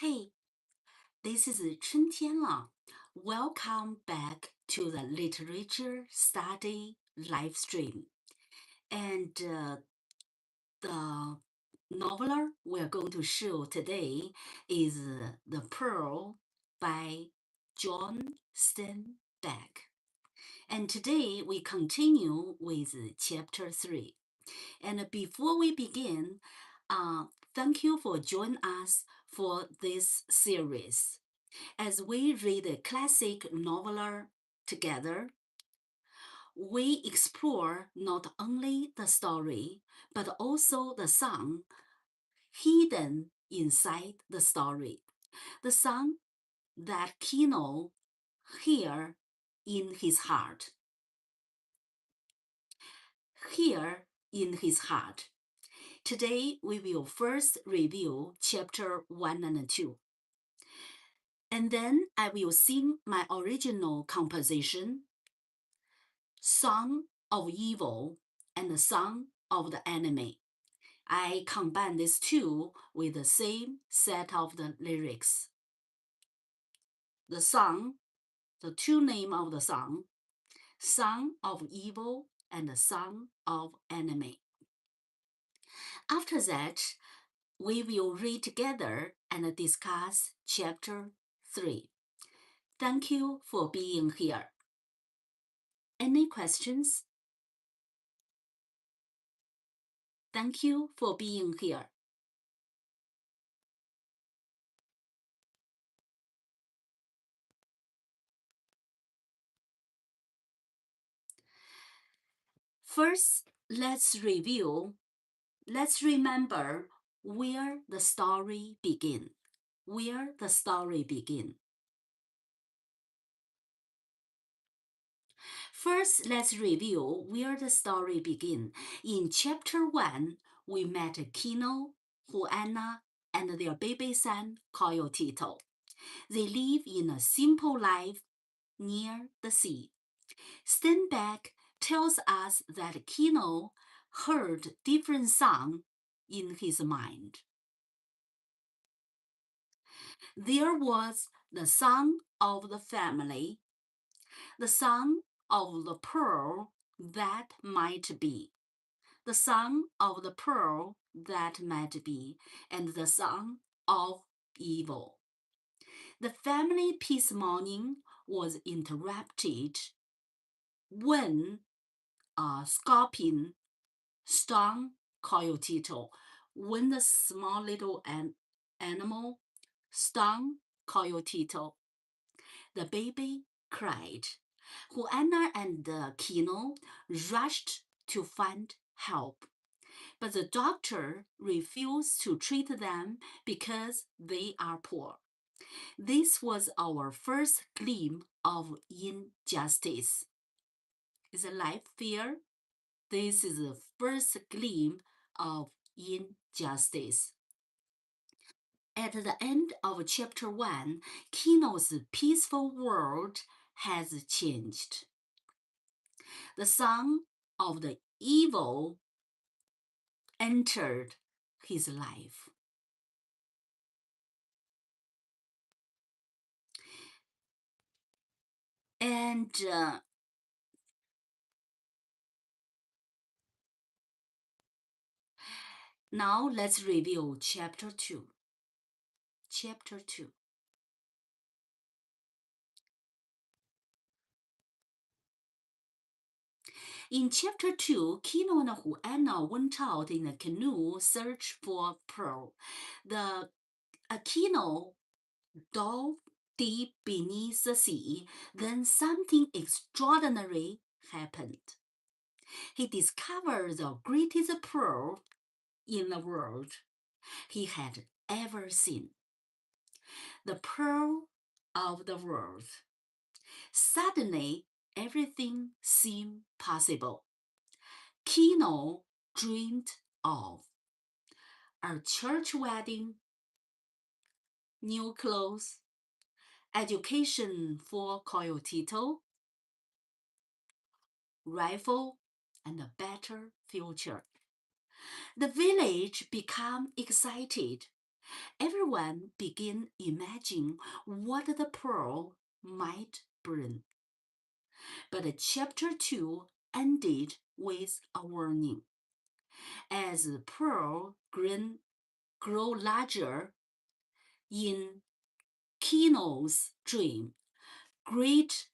Hey, this is 春天了. Welcome back to the literature study live stream. And the novel we're going to show today is The Pearl by John Steinbeck. And today we continue with chapter 3. And before we begin, thank you for joining us for this series. As we read a classic novel together, we explore not only the story, but also the song hidden inside the story. The song that Kino hears in his heart. Here in his heart. Today we will first review chapter 1 and 2. And then I will sing my original composition, Song of Evil and the Song of the Enemy. I combine these two with the same set of the lyrics. The song, the two names of the song, Song of Evil and the Song of Enemy. After that, we will read together and discuss chapter 3. Thank you for being here. Any questions? Thank you for being here. First, let's remember where the story begins. Where the story begins. First, let's review where the story begins. In chapter 1, we met Kino, Juana, and their baby son, Coyotito. They live in a simple life near the sea. Steinbeck tells us that Kino heard different songs in his mind. There was the song of the family, the song of the pearl that might be, the song of the pearl that might be, and the song of evil. The family peace morning was interrupted when a scorpion stung Coyotito. When the small little animal stung Coyotito, the baby cried. Juana and Kino rushed to find help, but the doctor refused to treat them because they are poor. This was our first glimpse of injustice. Is life fair? This is the first glimpse of injustice. At the end of chapter 1, Kino's peaceful world has changed. The song of the evil entered his life. And now let's review chapter 2. Chapter 2. In chapter 2, Kino and Juana went out in a canoe search for pearl. The Kino dove deep beneath the sea. Then something extraordinary happened. He discovered the greatest pearl in the world he had ever seen. The pearl of the world. Suddenly, everything seemed possible. Kino dreamed of a church wedding, new clothes, education for Coyotito, rifle, and a better future. The village became excited. Everyone began imagining what the pearl might bring. But chapter 2 ended with a warning. As the pearl grew larger in Kino's dream, great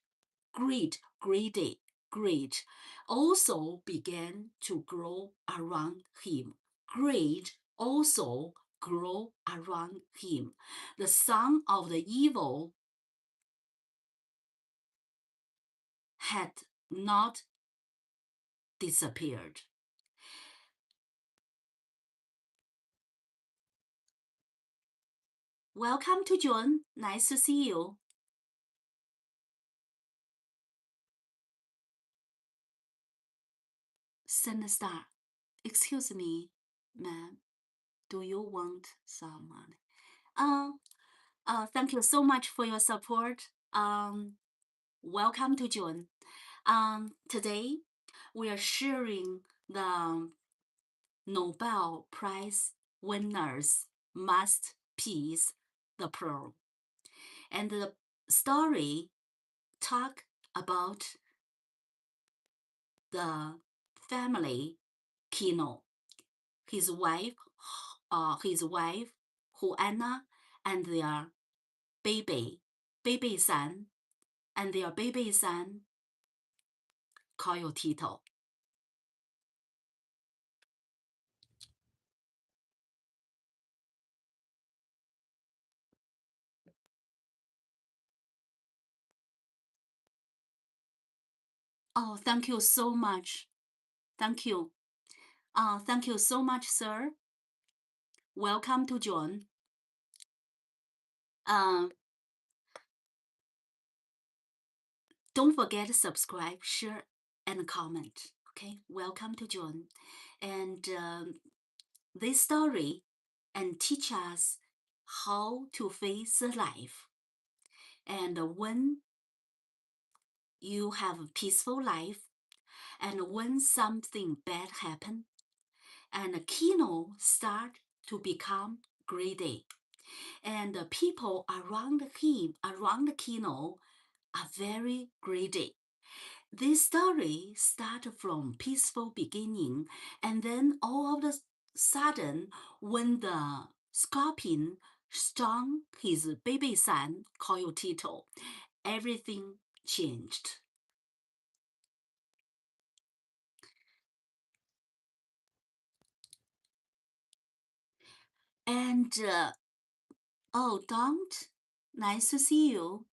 also began to grow around him. Great also grew around him. The son of the evil had not disappeared. Welcome to John. Nice to see you. Star. Excuse me, ma'am. Do you want some money? Thank you so much for your support. Welcome to John. Today we are sharing the Nobel Prize winners' masterpiece, The Pearl. And the story talk about the family Kino, his wife Juana, and their baby son, called Tito. Oh, thank you so much. Thank you. Thank you so much, sir. Welcome to John. Don't forget to subscribe, share, and comment. Okay, welcome to John. And this story and teach us how to face life. And when you have a peaceful life, and when something bad happen, and Kino start to become greedy, and the people around Kino, are very greedy. This story starts from peaceful beginning, and then all of a sudden, when the scorpion stung his baby son, called Tito, everything changed. And oh, don't, nice to see you.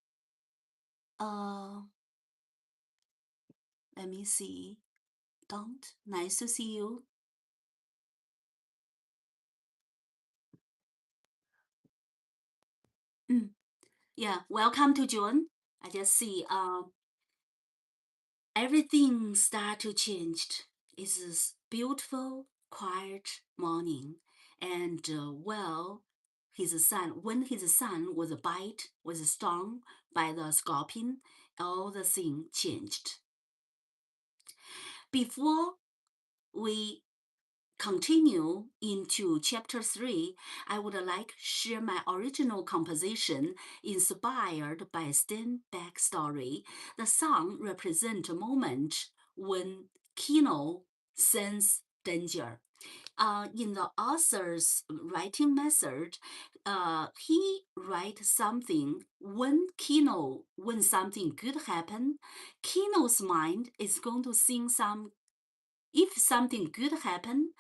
Let me see. Don't, nice to see you. Yeah, welcome to June. I just see everything start to change. It's a beautiful, quiet morning, and when his son was stung by the scorpion, all the thing changed. Before we continue into chapter 3, I would like to share my original composition inspired by Steinbeck's story. The song represents a moment when Kino senses danger. In the author's writing method, he writes something when something good happen, Kino's mind is going to sing some. If something good happen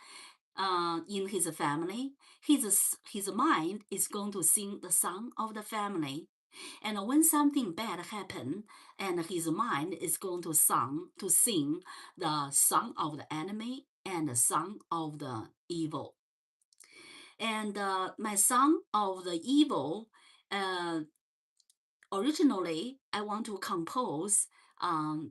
in his family, his mind is going to sing the song of the family. And when something bad happen, and his mind is going to sing the song of the enemy and the song of the evil. And my song of the evil, originally I want to compose a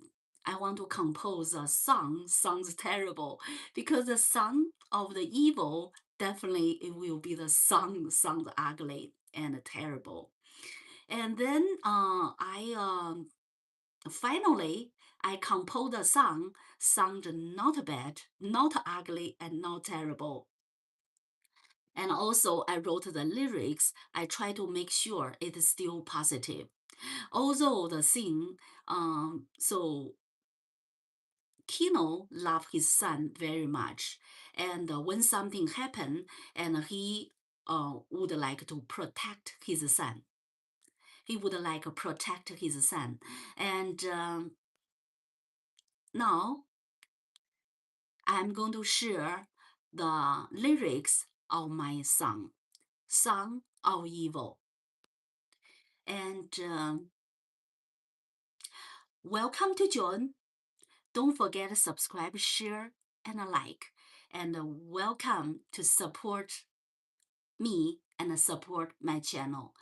song. Sounds terrible, because the song of the evil, definitely it will be the song sounds ugly and terrible. And then finally I composed a song sound not bad, not ugly, and not terrible. And also, I wrote the lyrics. I try to make sure it is still positive. Although the thing, so Kino loved his son very much. And when something happened, and he would like to protect his son. He would like to protect his son. And now I'm going to share the lyrics of my song, Song of Evil. And welcome to John. Don't forget to subscribe, share, and like. And welcome to support me and support my channel.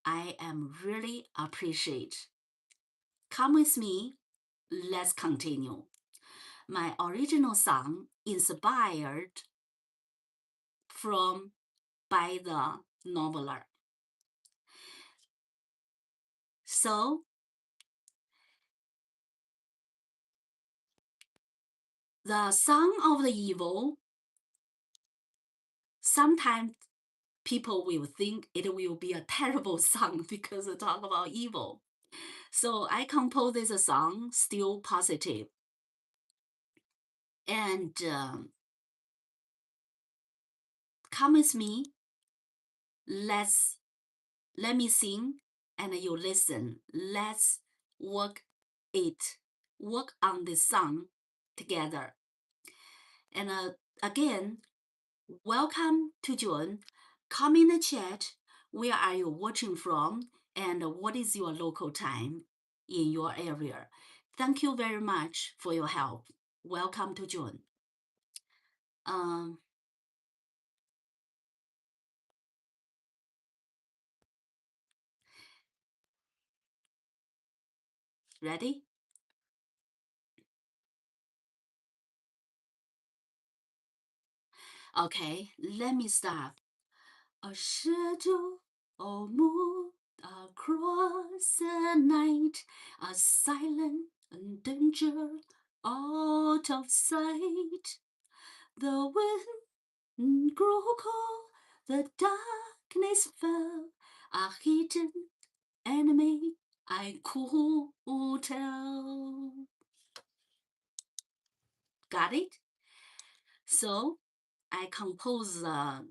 I am really appreciate. Come with me. Let's continue. My original song inspired by the noveler. So the Song of the Evil, sometimes people will think it will be a terrible song because it talk about evil. So I composed this song, still positive. And come with me. Let me sing and you listen. Let's work on this song together. And again, welcome to John. Come in the chat. Where are you watching from? And what is your local time in your area? Thank you very much for your help. Welcome to John. Ready? Okay, let me start. A shadow or moon across the night, a silent danger out of sight. The wind grew cold, the darkness fell, a hidden enemy I could tell. Got it? So I compose the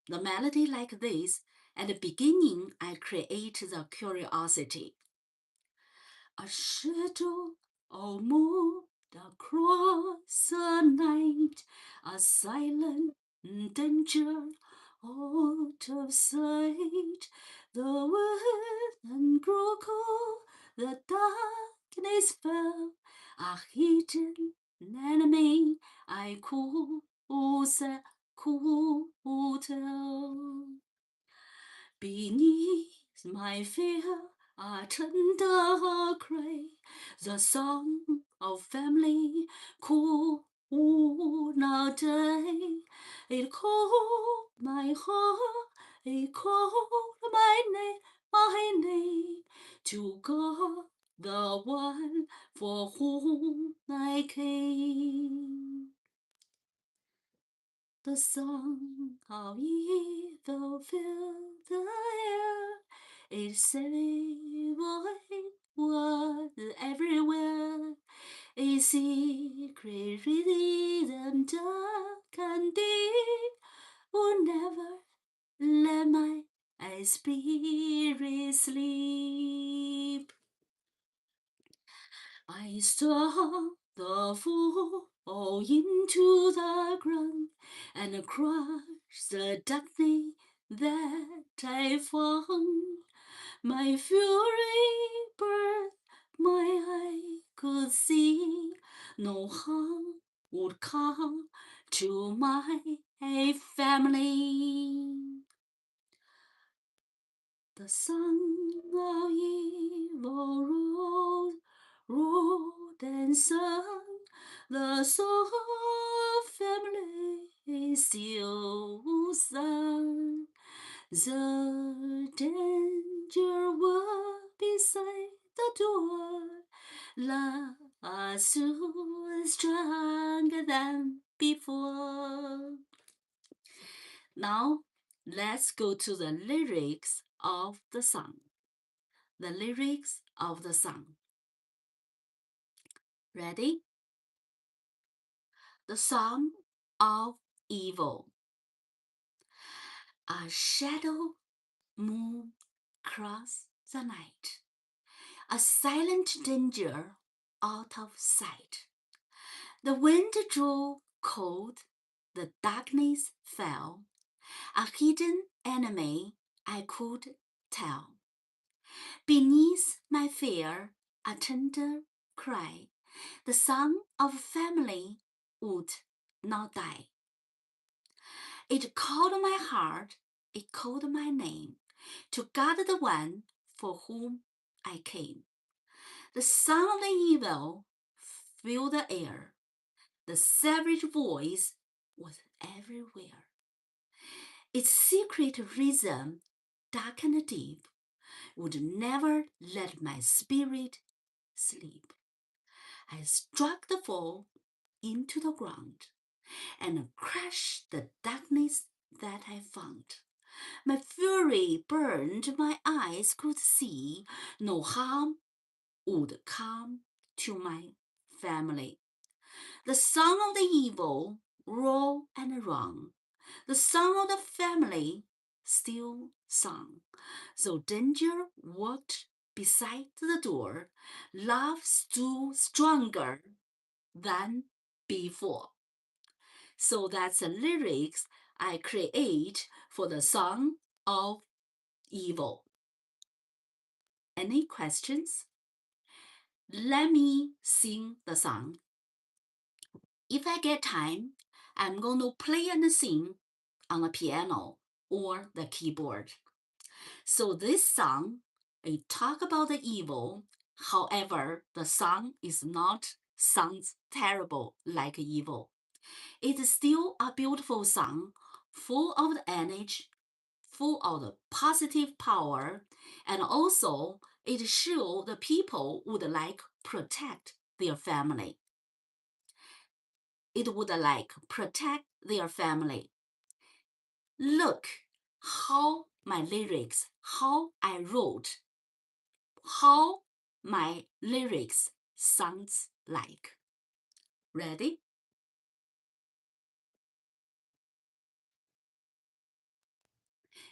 melody like this. At the beginning, I create the curiosity. A shadow or moved across the night, a silent danger out of sight. The wind grew cold, the darkness fell, a hidden enemy I could tell. Beneath my fear, a tender cry, the song of family could not die. It called my heart, it called my name to God, the one for whom I came. The song of evil filled the air. It was everywhere. A secret rhythm dark and deep would never let my spirit sleep. I saw the fall into the ground and crushed the darkness that I found. My fury burned, my eye could see no harm would come to my family. The son of evil ruled and sung. The soul of family still sung. The danger was beside the door. Love stood stronger than before. Now, let's go to the lyrics of the song. The lyrics of the song. Ready? The song of evil. A shadow moves across the night. A silent danger out of sight. The wind drew cold, the darkness fell. A hidden enemy I could tell. Beneath my fear, a tender cry. The song of family would not die. It called my heart, it called my name, to guard the one for whom I came. The sound of the evil filled the air. The savage voice was everywhere. Its secret rhythm, dark and deep, would never let my spirit sleep. I struck the foe into the ground and crushed the darkness that I found. My fury burned, my eyes could see. No harm would come to my family. The song of the evil, raw and wrong. The song of the family, still sung. Though danger walked beside the door, love stood stronger than before. So that's the lyrics I create for the song of evil. Any questions? Let me sing the song. If I get time, I'm going to play and sing on the piano or the keyboard. So this song, it talk about the evil. However, the song sounds terrible like evil. It is still a beautiful song, full of the energy, full of the positive power, and also it shows the people would like protect their family. It would like protect their family. Look how my lyrics, how I wrote, how my lyrics sounds like. Ready?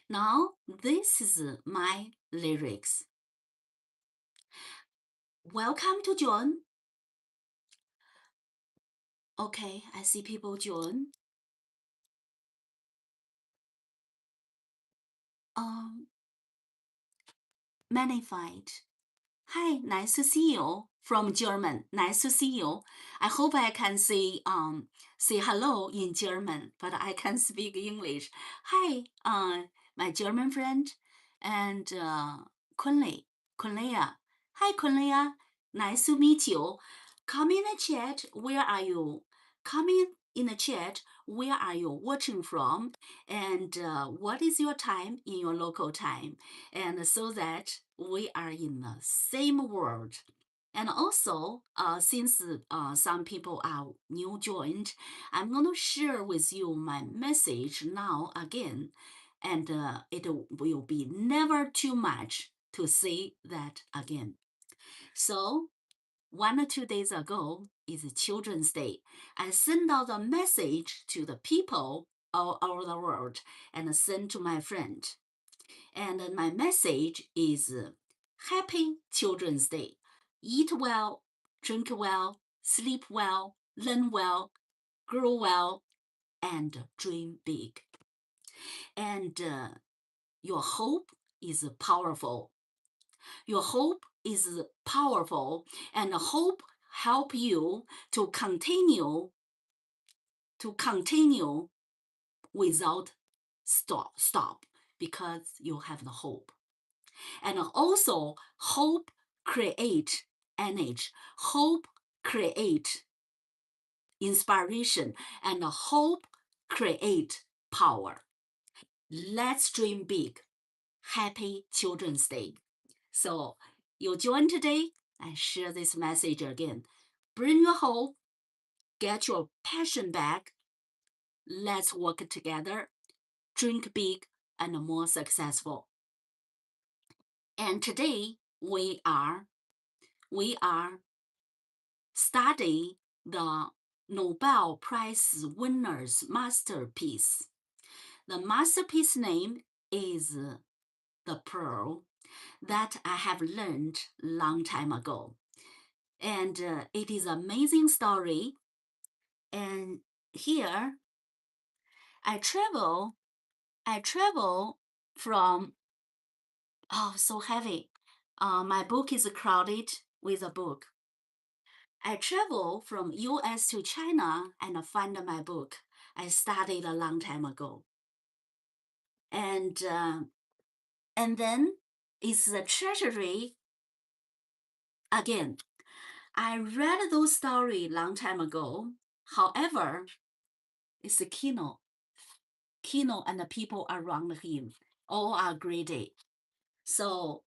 Now, this is my lyrics. Welcome to John. Okay, I see people join. Magnified. Hi, nice to see you from German. Nice to see you. I hope I can say hello in German, but I can speak English. Hi, my German friend and Kunlea. Hi, Kunlea. Nice to meet you. Come in the chat. Where are you? Come in the chat. Where are you watching from? And what is your time in your local time? And so that we are in the same world. And also, since some people are new joined, I'm going to share with you my message now again. And it will be never too much to say that again. So 1 or 2 days ago is Children's Day. I sent out a message to the people all over the world and sent to my friend. And my message is Happy Children's Day. Eat well, drink well, sleep well, learn well, grow well, and dream big. And your hope is powerful. Your hope is powerful, and hope help you to continue without stop because you have the hope. And also hope create energy, hope create inspiration, and hope create power. Let's dream big. Happy Children's Day. So you join today and share this message again. Bring your hope, get your passion back. Let's work together drink big, and more successful. And today we are studying the Nobel Prize winner's masterpiece. The masterpiece name is The Pearl, that I have learned long time ago. And it is an amazing story. And here I travel from, oh, so heavy. My book is crowded with a book. I travel from US to China and find my book I studied a long time ago. And then it's the treasury again. I read those stories long time ago. However, it's a Kino and the people around him all are greedy. So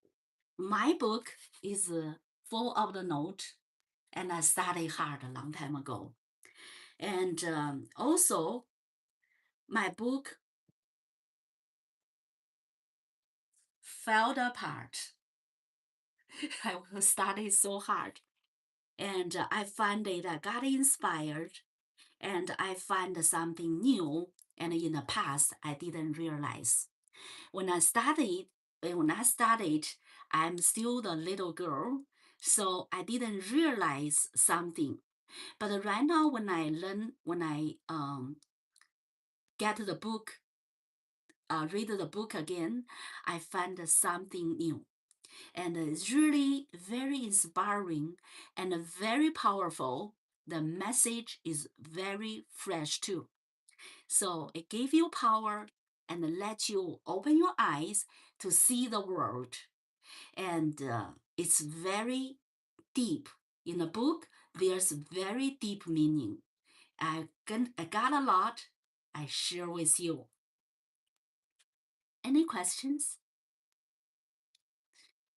my book is full of the note, and I studied hard a long time ago. And also, my book fell apart. I studied so hard. And I find it, I got inspired, and I find something new. And in the past, I didn't realize. When I studied, I'm still the little girl, so I didn't realize something. But right now, when I get the book, read the book again, I find something new. And it's really very inspiring and very powerful. The message is very fresh too. So it gives you power and lets you open your eyes to see the world. And it's very deep. In the book, there's very deep meaning. I got a lot I share with you. Any questions?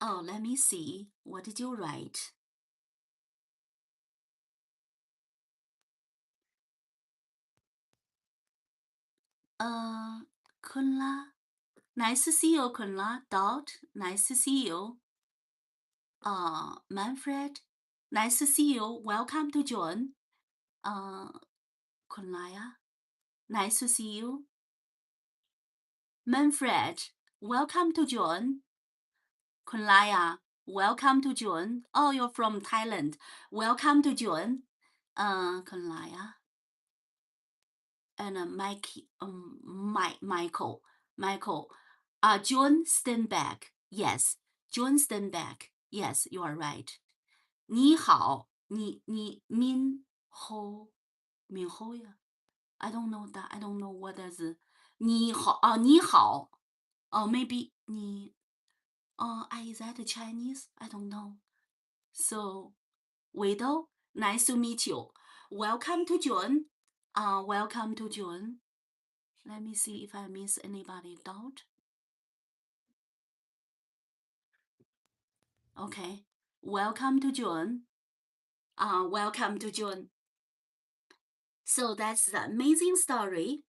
Oh, let me see. What did you write? Kunla. Nice to see you, Kunla. Dot. Nice to see you. Manfred. Nice to see you. Welcome to join. Kunlaya. Nice to see you. Manfred. Welcome to join. Kunlaya. Welcome to join. Oh, you're from Thailand. Welcome to join. Kunlaya. And Michael. John Steinbeck. Yes, John Steinbeck. Yes, you are right. 你好，你 Min Ho ya. I don't know that. I don't know what is 你好 你好 maybe 你 is that Chinese? I don't know. So, Widow, nice to meet you. Welcome to John. Welcome to John. Let me see if I miss anybody. Doubt. Okay. Welcome to John. Welcome to John. So that's the amazing story.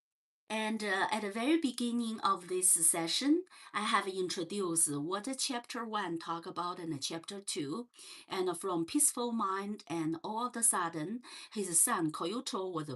And at the very beginning of this session, I have introduced what chapter 1 talk about and chapter 2. And from peaceful mind, and all of a sudden, his son Kyoto was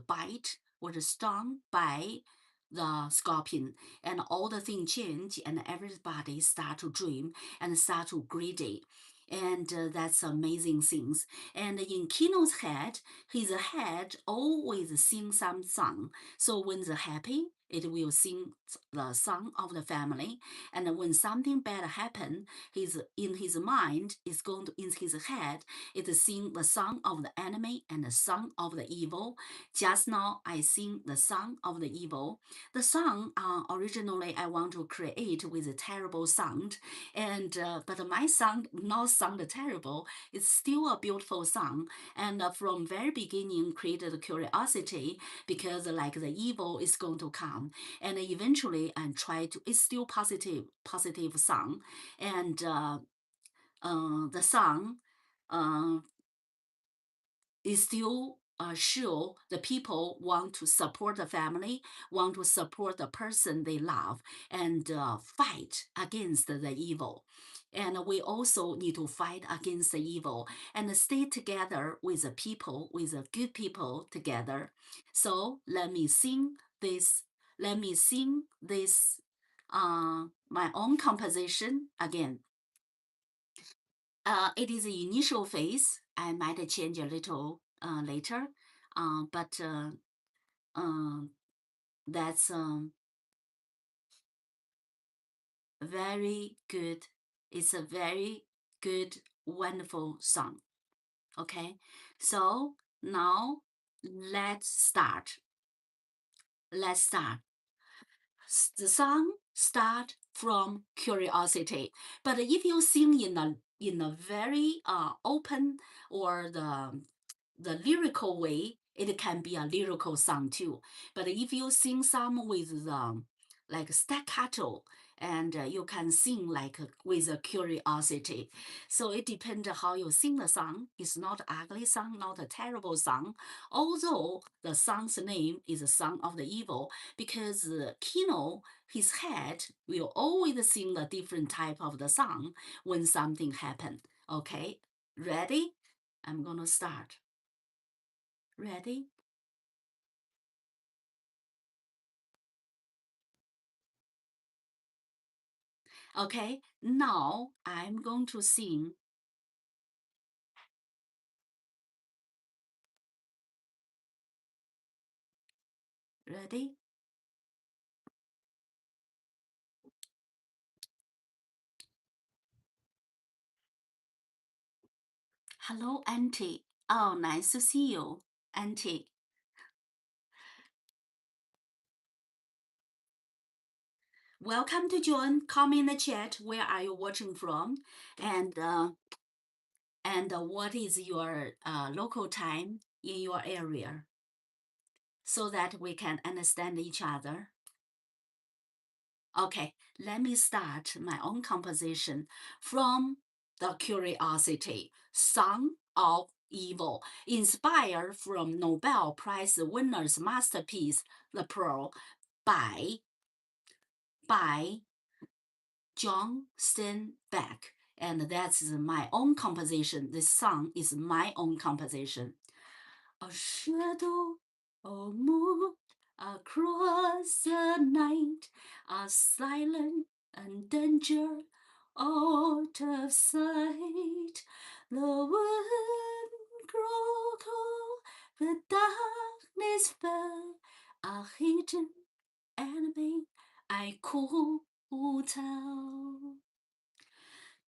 stung by the scorpion, and all the things change, and everybody start to dream and start to greedy. And that's amazing things. And in Kino's head, his head always sings some song. So when they're happy, it will sing the song of the family. And when something bad happen, in his mind is going to, in his head, it sing the song of the enemy and the song of the evil. Just now I sing the song of the evil. The song originally I want to create with a terrible sound, and but my sound not sound terrible. It's still a beautiful song, and from very beginning created curiosity, because like the evil is going to come, and eventually and try to, it's still positive song, and the song is still show the people want to support the family, want to support the person they love, and fight against the evil. And we also need to fight against the evil and stay together with the people, with the good people together. So let me sing this. Let me sing this. My own composition again. It is the initial phase. I might change a little later, but that's very good. It's a very good, wonderful song. Okay, so now let's start. Let's start. The song start from curiosity, but if you sing in a very open or the lyrical way, it can be a lyrical song too. But if you sing some with like staccato, and you can sing like with a curiosity. So it depends how you sing the song. It's not ugly song, not a terrible song. Although the song's name is a Song of the Evil, because Kino, his head, will always sing a different type of the song when something happen. Okay, ready? I'm gonna start. Ready? Okay, now I'm going to sing. Ready? Hello, Auntie. Oh, nice to see you, Auntie. Welcome to join. Comment in the chat. Where are you watching from? And what is your local time in your area, so that we can understand each other. Okay, let me start my own composition from the curiosity, Song of Evil, inspired from Nobel Prize winner's masterpiece, The Pearl, by John Steinbeck. And that's my own composition. This song is my own composition. A shadow of moon across the night, a silent and danger out of sight. The wind grew cold, the darkness fell, a hidden enemy I could tell.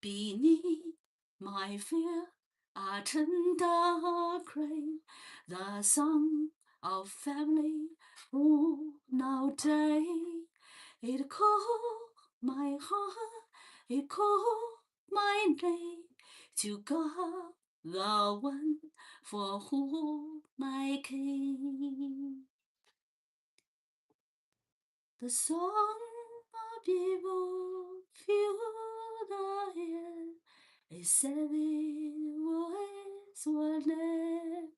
Beneath my fear, a tender cry, the song of family who now die. It called my heart, it called my name to God, the one for whom I came. The song of evil fill the air. A savage voice was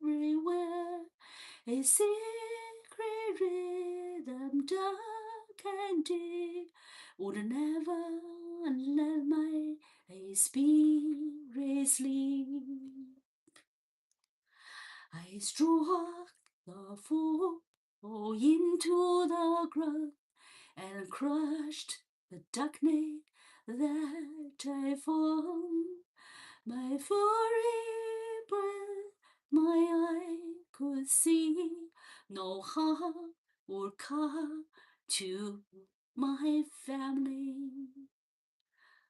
everywhere. A secret rhythm, dark and deep, would never let my spirit sleep. I struck the fool into the ground and crushed the darkness that I found. My fury breath, my eye could see, no harm would come to my family.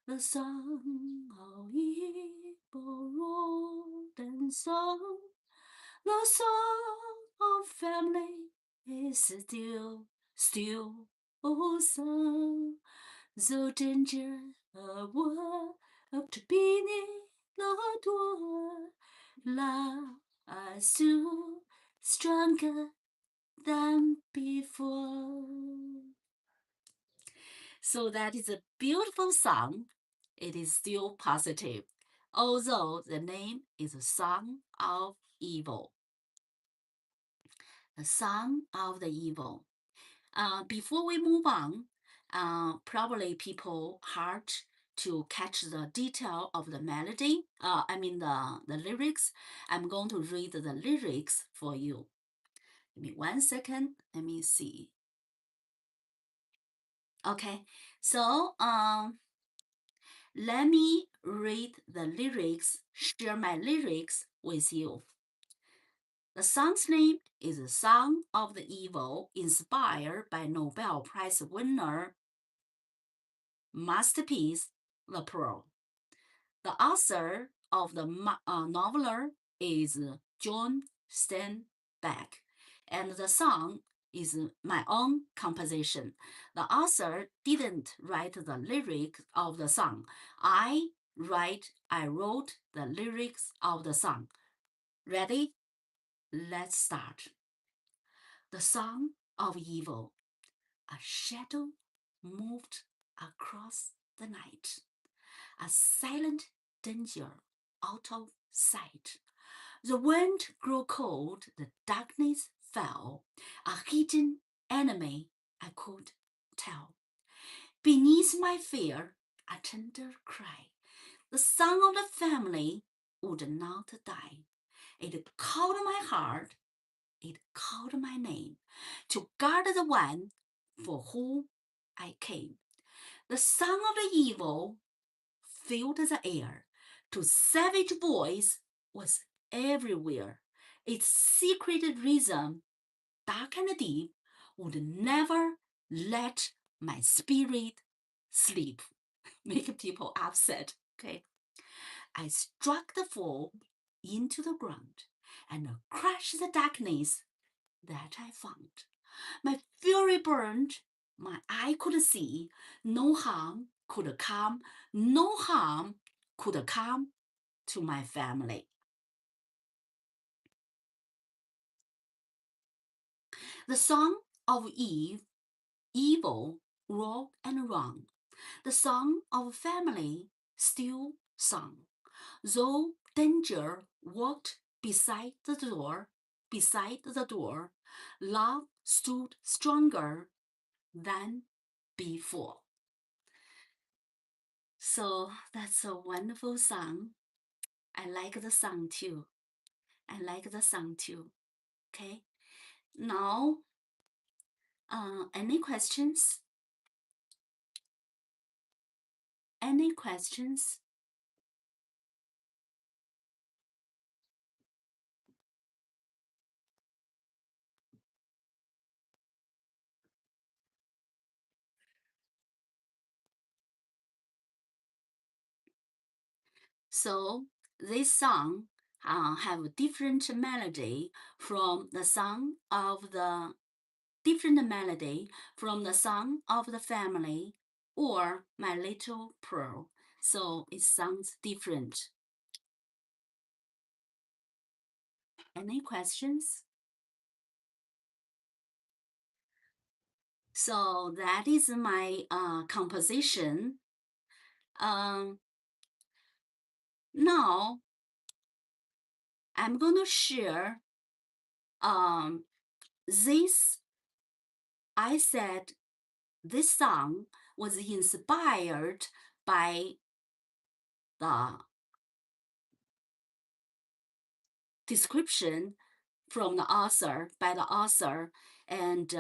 The song of evil rolled and song, the song of family is still, oh song. So danger a world beneath the door. Love us still stronger than before. So that is a beautiful song. It is still positive, although the name is a Song of Evil. the son of the evil. Before we move on, probably people hard to catch the detail of the melody. The lyrics. I'm going to read the lyrics for you. Give me 1 second. Let me see. Okay, so let me read the lyrics, share my lyrics with you. The song's name is Song of the Evil, inspired by Nobel Prize winner masterpiece, The Pearl. The author of the novel is John Steinbeck, and the song is my own composition. The author didn't write the lyrics of the song. I wrote the lyrics of the song. Ready? Let's start. The Song of Evil. A shadow moved across the night. A silent danger out of sight. The wind grew cold, the darkness fell. A hidden enemy I could tell. Beneath my fear, a tender cry. The son of the family would not die. It called my heart, it called my name, to guard the one for whom I came. The son of the evil filled the air. To savage voice was everywhere. Its secret reason, dark and deep, would never let my spirit sleep. Make people upset. Okay. I struck the foe into the ground and crushed the darkness that I found. My fury burned, my eye could see, no harm could come, no harm could come to my family. The song of Eve, evil, wrong and wrong. The song of family, still sung. Though danger walked beside the door, love stood stronger than before. So that's a wonderful song. I like the song too. Okay. Now, any questions? Any questions? So this song have a different melody from the song of the family or My Little Pearl. So it sounds different. Any questions? So that is my composition. Now I'm going to share this. I said this song was inspired by the description from the author, and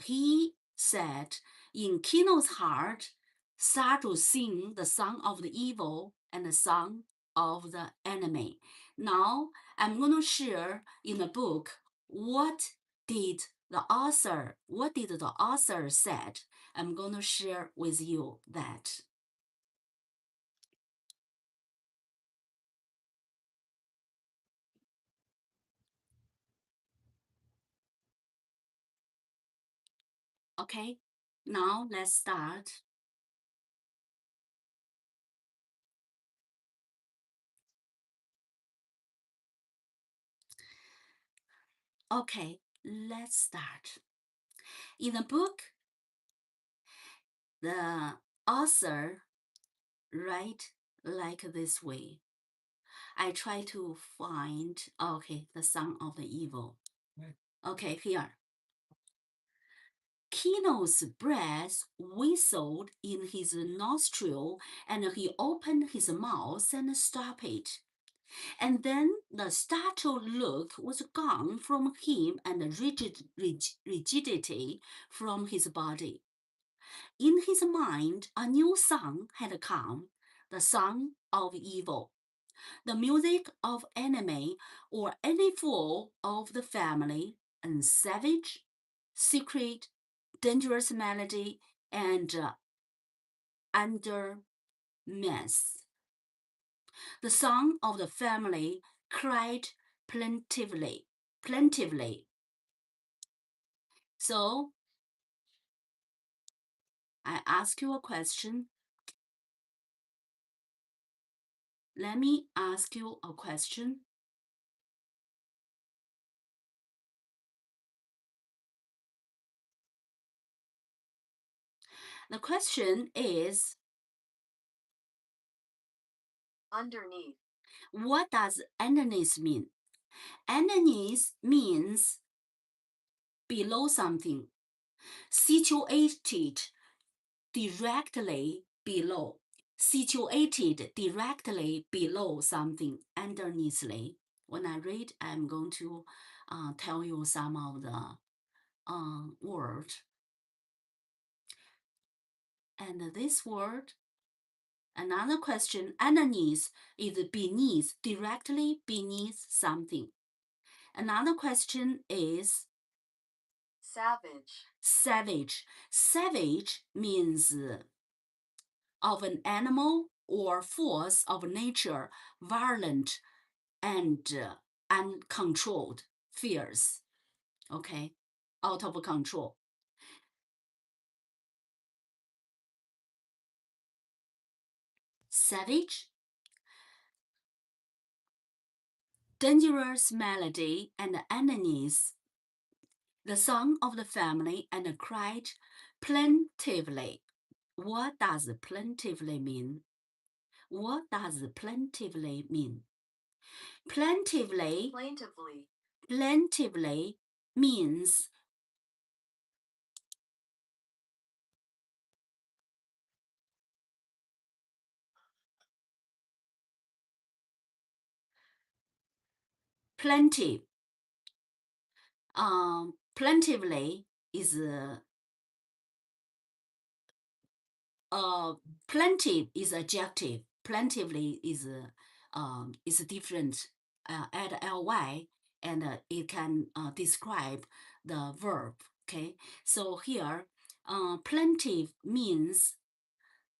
he said, in Kino's heart, start to sing the song of the evil and the song of the enemy. Now, I'm going to share in the book what did the author said. I'm going to share with you that. Okay, now let's start. Okay, let's start. In the book, the author write like this way. I try to find, okay, the son of the evil. Okay, here. Kino's breath whistled in his nostril, and he opened his mouth and stopped it. And then the startled look was gone from him and rigidity from his body. In his mind, a new song had come, the song of evil, the music of enemy or any foe of the family, and savage, secret, dangerous melody, and under mess. The song of the family cried plaintively. So, I ask you a question. Let me ask you a question. The question is, underneath. What does underneath mean? Underneath means below something, situated directly below. Situated directly below something, underneathly. When I read, I'm going to tell you some of the words. And this word, another question, underneath is beneath, directly beneath something. Another question is savage. Savage means of an animal or force of nature, violent and uncontrolled, fierce, okay, out of control. Savage, dangerous melody and underneath, the song of the family and cried plaintively. What does plaintively mean? What does plaintively mean? Plaintively means plaintive. Plaintively is plaintive is adjective. Plaintively is different. Add ly, and it can describe the verb. Okay, so here, plaintive means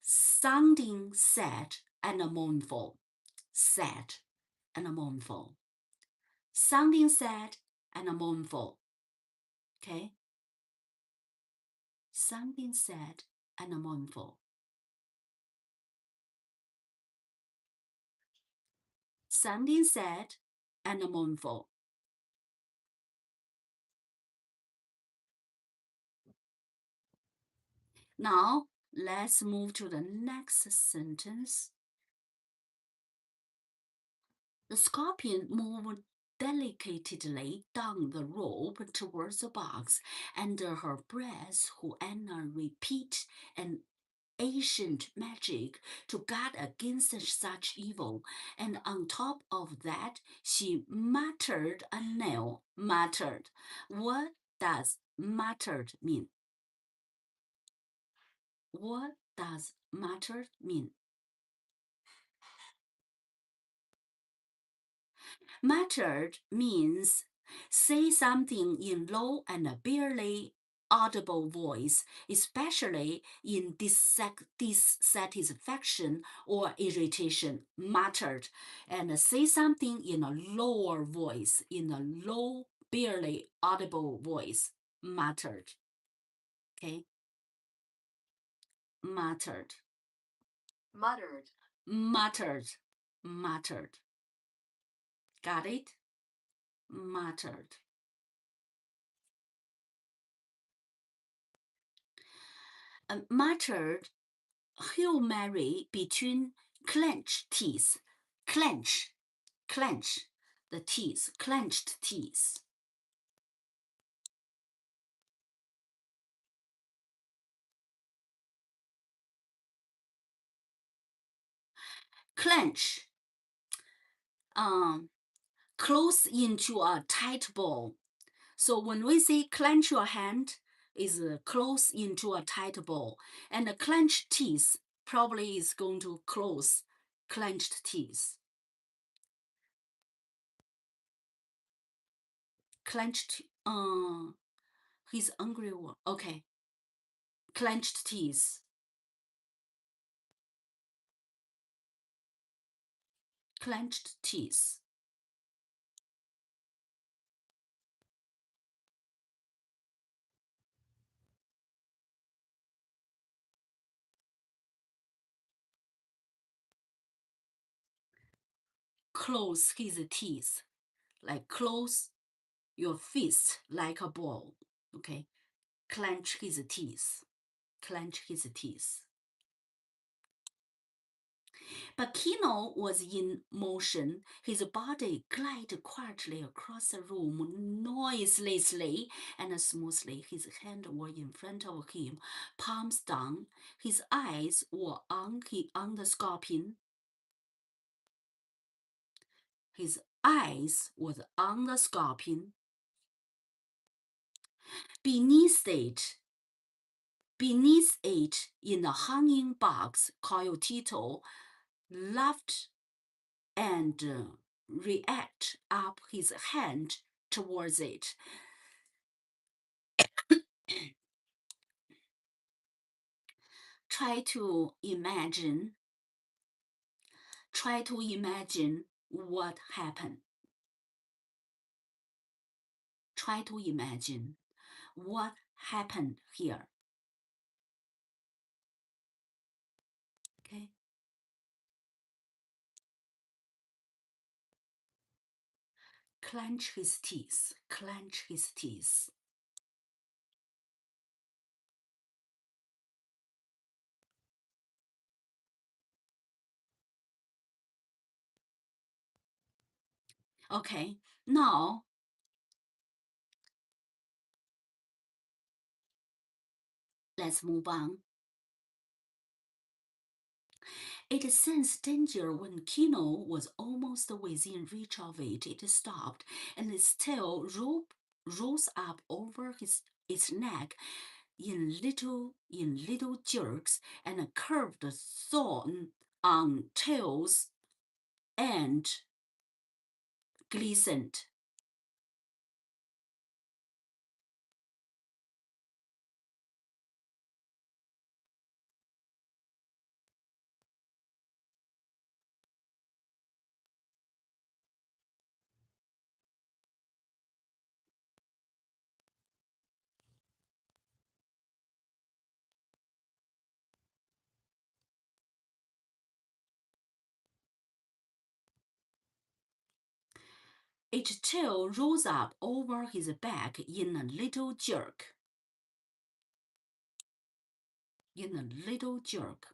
sounding sad and mournful. Sad and mournful. Sounding sad and mournful. Okay, sounding sad and mournful. Sounding sad and mournful. Now, let's move to the next sentence. The scorpion moved delicately down the rope towards the box. Under her breath, Juana repeated an ancient magic to guard against such evil, and on top of that, she muttered a nail. Muttered. What does muttered mean? What does muttered mean? Muttered means say something in low and barely audible voice, especially in dissatisfaction or irritation. Muttered, and say something in a lower voice, in a low, barely audible voice. Muttered. Okay. Muttered. Muttered. Muttered. Muttered. Got it? Muttered. Muttered, Hail Mary between clenched teeth. Clench, the teeth, clenched teeth. clench, close into a tight ball. So when we say clench your hand, is close into a tight ball, and the clenched teeth probably is going to close clenched teeth. Clenched, he's angry. Okay, clenched teeth. Clenched teeth. Close his teeth, like close your fist like a ball. Okay, clench his teeth. Clench his teeth. But Kino was in motion. His body glided quietly across the room, noiselessly and smoothly. His hands were in front of him, palms down. His eyes were on the scorpion. His eyes was on the scorpion. Beneath it, in the hanging box, Coyotito laughed and reached up his hand towards it. Try to imagine what happened. Try to imagine what happened here. Okay. Clench his teeth. Clench his teeth. Okay, now let's move on. It sensed danger when Kino was almost within reach of it. It stopped, and its tail rose up over its neck in little jerks, and a curved thorn on tails and glistened. Its tail rose up over his back in a little jerk. In a little jerk.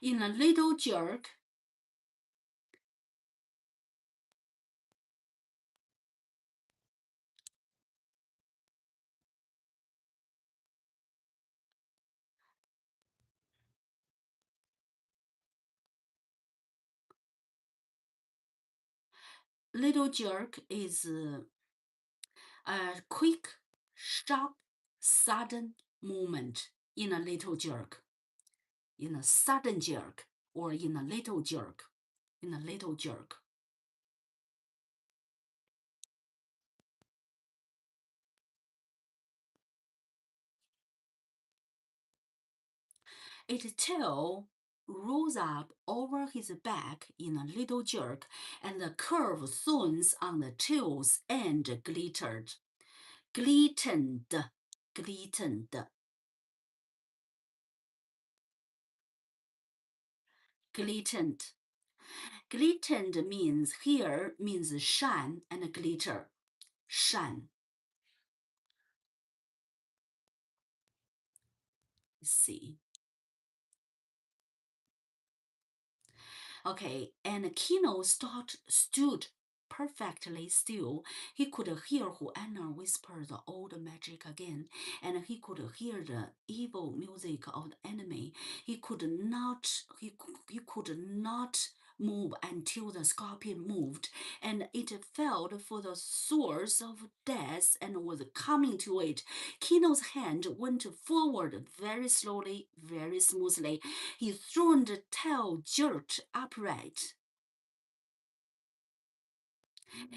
In a little jerk, little jerk is a quick, sharp, sudden movement in a little jerk. In a sudden jerk or in a little jerk. In a little jerk. Its tail rose up over his back in a little jerk, and the curved thorns on the tail's end glittered. Glistened. Glistened. Glistened. Glistened means here means shine and glitter. Shine. Let's see. Okay, and Kino stood perfectly still. He could hear Huana whisper the old magic again, and he could hear the evil music of the enemy. He could not move until the scorpion moved, and it felt for the source of death and was coming to it. Kino's hand went forward very slowly, very smoothly. His thorned tail jerked upright.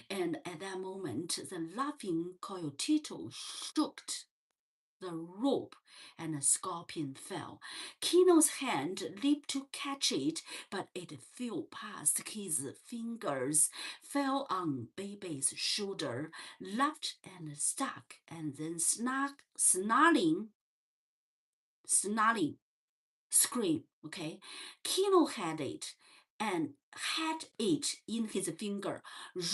And at that moment, the laughing coyotito shook the rope and the scorpion fell. Kino's hand leaped to catch it, but it flew past his fingers, fell on Baby's shoulder, laughed and stuck, and then snarling, scream. Okay, Kino had it and had it in his finger,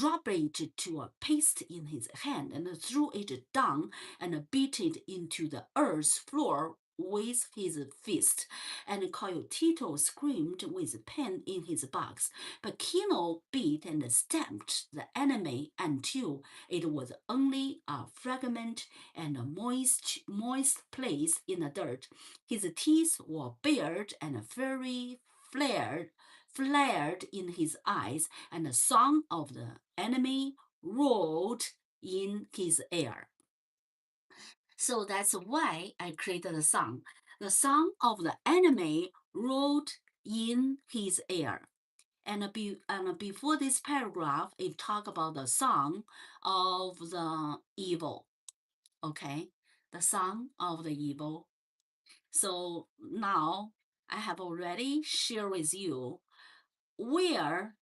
rubbed it to a paste in his hand, and threw it down and beat it into the earth floor with his fist. And Coyotito screamed with pain in his box, but Kino beat and stamped the enemy until it was only a fragment and a moist place in the dirt. His teeth were bared and fury flared in his eyes, and the song of the enemy roared in his ear. So that's why I created the song. The song of the enemy roared in his ear. And before this paragraph, it talk about the song of the evil. Okay, the song of the evil. So now I have already shared with you where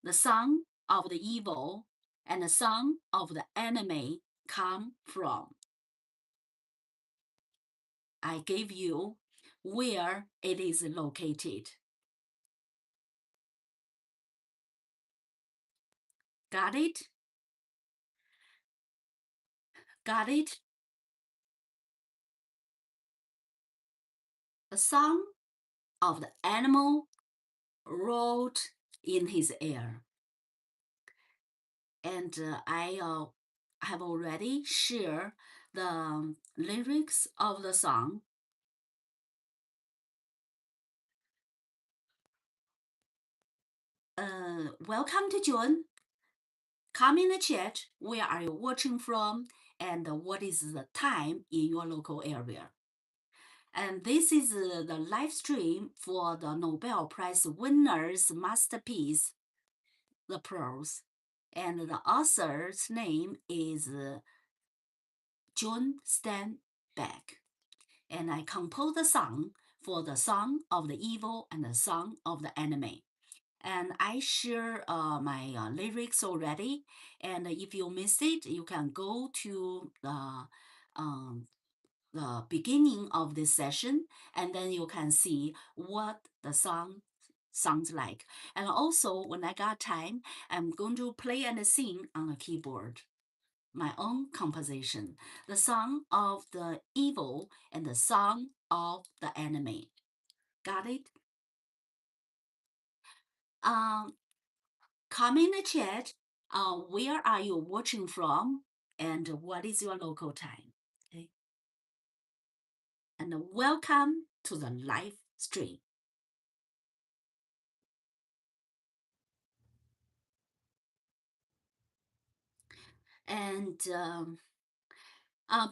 the song of the evil and the song of the enemy come from. I gave you where it is located. Got it? Got it? The song of the animal roared in his ear. And I have already shared the lyrics of the song. Welcome to John. Come in the chat. Where are you watching from? And what is the time in your local area? And this is the live stream for the Nobel Prize winner's masterpiece, The Pearls. And the author's name is John Steinbeck. And I composed the song for the song of the evil and the song of the enemy. And I share my lyrics already. And if you missed it, you can go to the beginning of this session, and then you can see what the song sounds like. And also, when I got time, I'm going to play and sing on a keyboard my own composition, the song of the evil and the song of the enemy. Got it? Come in the chat. Where are you watching from, and what is your local time? Okay. And welcome to the live stream. And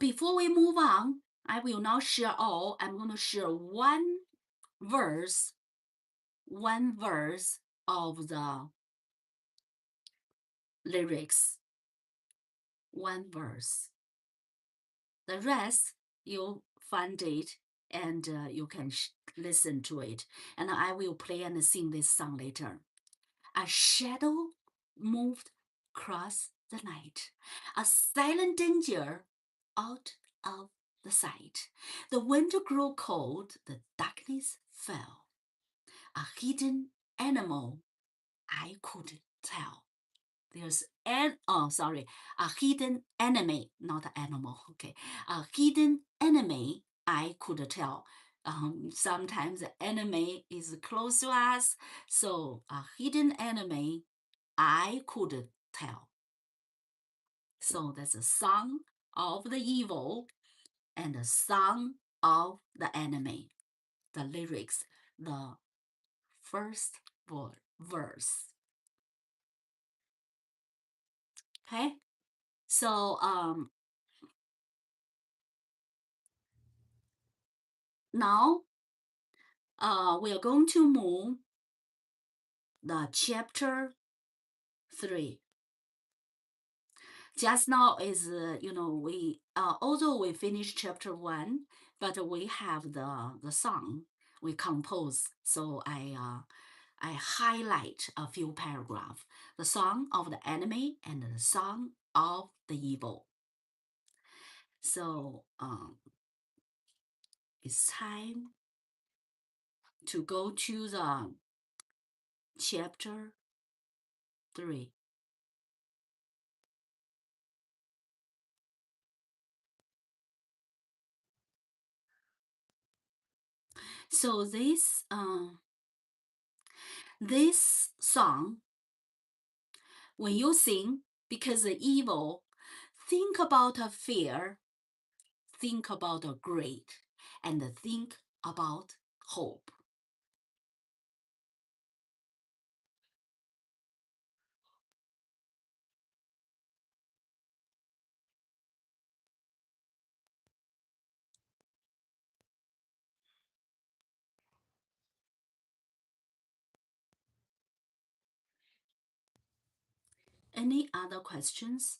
before we move on, I will not share all. I'm going to share one verse of the lyrics. One verse. The rest, you'll find it and you can listen to it. And I will play and sing this song later. A shadow moved across the night, a silent danger out of the sight. The winter grew cold, the darkness fell. A hidden animal I could tell. There's a hidden enemy, not animal. Okay, a hidden enemy I could tell. Sometimes the enemy is close to us, so a hidden enemy I could tell. So that's the son of the evil and the son of the enemy. The lyrics, the first verse. Okay, so now we are going to move the chapter 3. Just now is we although we finished chapter 1, but we have the song we compose. So I highlight a few paragraphs: the song of the enemy and the song of the evil. So it's time to go to the chapter 3. So this song, when you sing, because the evil, think about a fear, think about a great, and think about hope. Any other questions?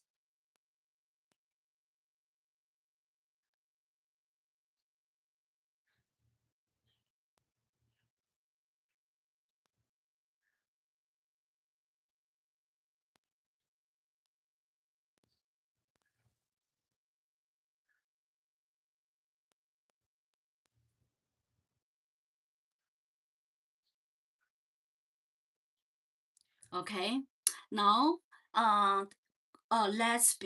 Okay, now let's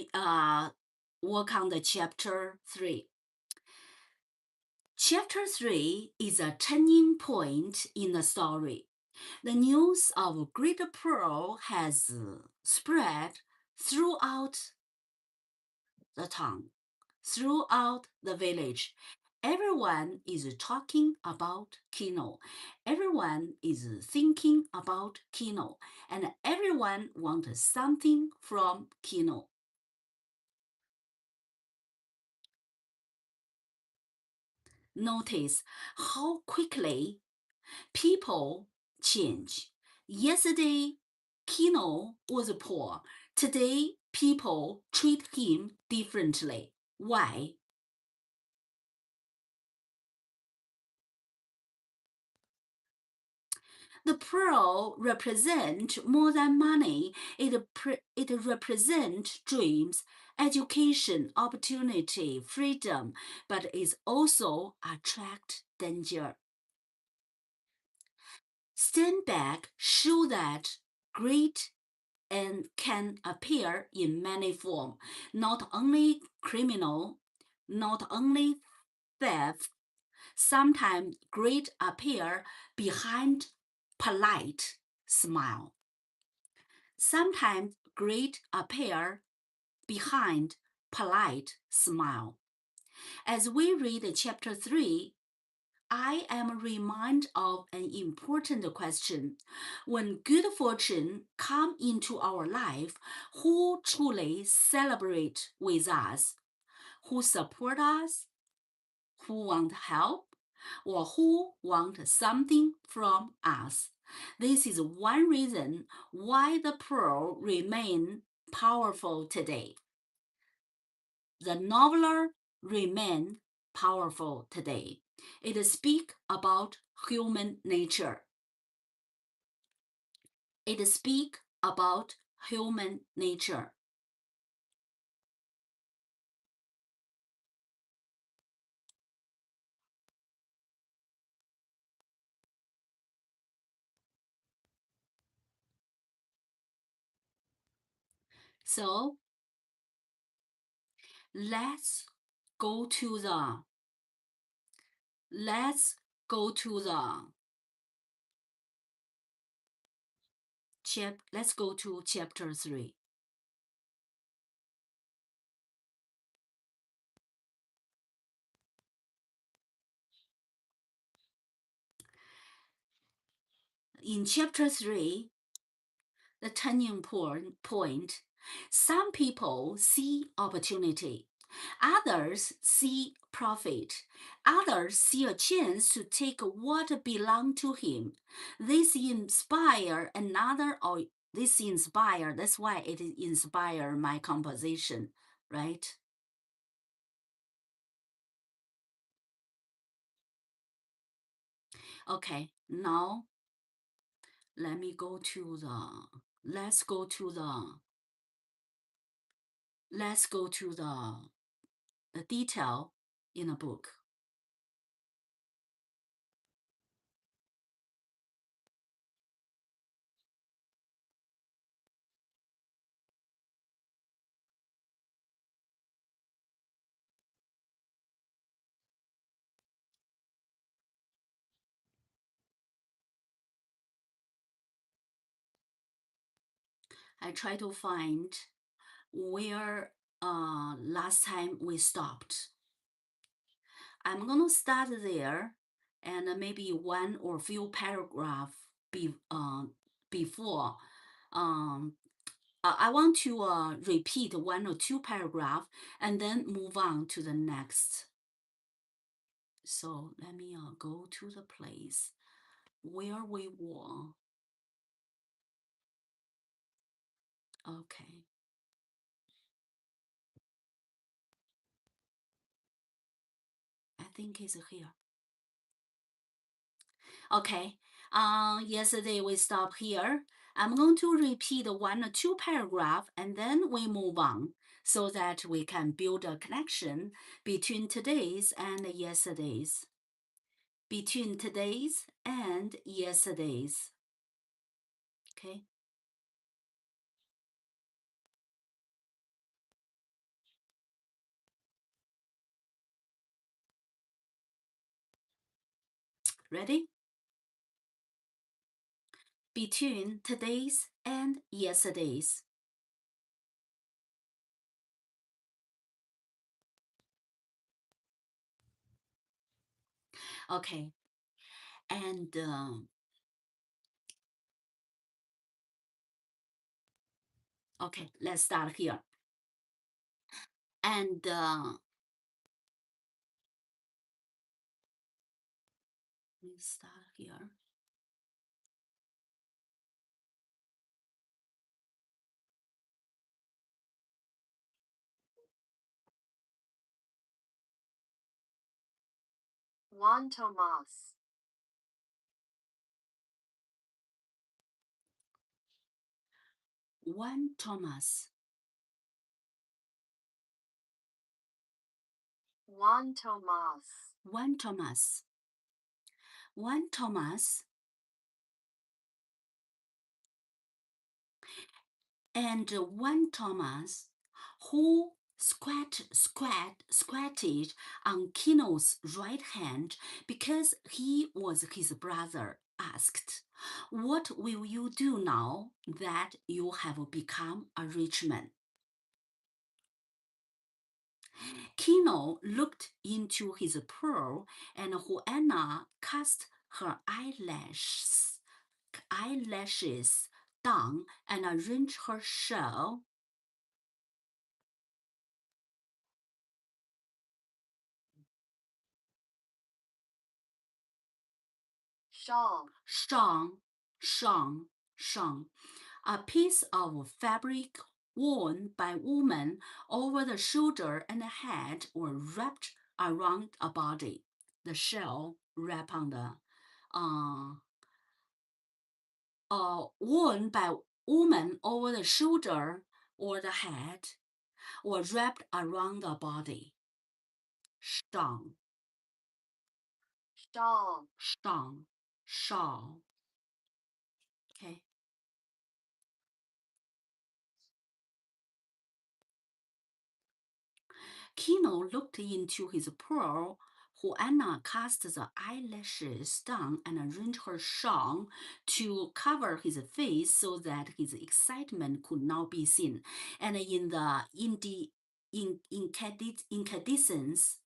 work on the chapter 3. Chapter 3 is a turning point in the story. The news of Great Pearl has spread throughout the town, throughout the village. Everyone is talking about Kino. Everyone is thinking about Kino. And everyone wants something from Kino. Notice how quickly people change. Yesterday, Kino was poor. Today, people treat him differently. Why? The pearl represents more than money. It represents dreams, education, opportunity, freedom, but it also attract danger. Steinbeck show that greed and can appear in many forms, not only criminal, not only theft. Sometimes greed appear behind polite smile. Sometimes greed appear behind polite smile. As we read chapter 3, I am reminded of an important question. When good fortune come into our life, who truly celebrate with us? Who support us? Who want help? Or who want something from us? This is one reason why the pearl remain powerful today. The noveler remain powerful today. It speaks about human nature. It speaks about human nature. So let's go to the let's go to chapter 3. In chapter 3, the turning point, some people see opportunity, others see profit, others see a chance to take what belongs to him. This inspire, that's why it inspire my composition, right? Okay, now let's go to the detail in the book. I try to find where last time we stopped. I'm gonna start there, and maybe one or few paragraph before. I want to repeat one or two paragraph and then move on to the next. So let me go to the place where we were. Okay. I think it's here. Okay. Yesterday we stopped here. I'm going to repeat one or two paragraph and then we move on so that we can build a connection between today's and yesterday's. Between today's and yesterday's. Okay. Ready? Between today's and yesterday's. Okay. And okay, let's start here. And let's start here. Juan Tomas. Juan Thomas. Juan Tomas. Juan Thomas. Juan Thomas. And Juan Thomas, who squatted on Kino's right hand because he was his brother, asked, "What will you do now that you have become a rich man?" Kino looked into his pearl, and Juana cast her eyelashes down and arranged her shawl. Shawl. A piece of fabric worn by women over the shoulder and the head or wrapped around a body. The shawl wrapped on the worn by women over the shoulder or the head or wrapped around the body. Shawl. Okay. Kino looked into his pearl, Juana cast the eyelashes down and arranged her shawl to cover his face so that his excitement could not be seen. And in the incandescence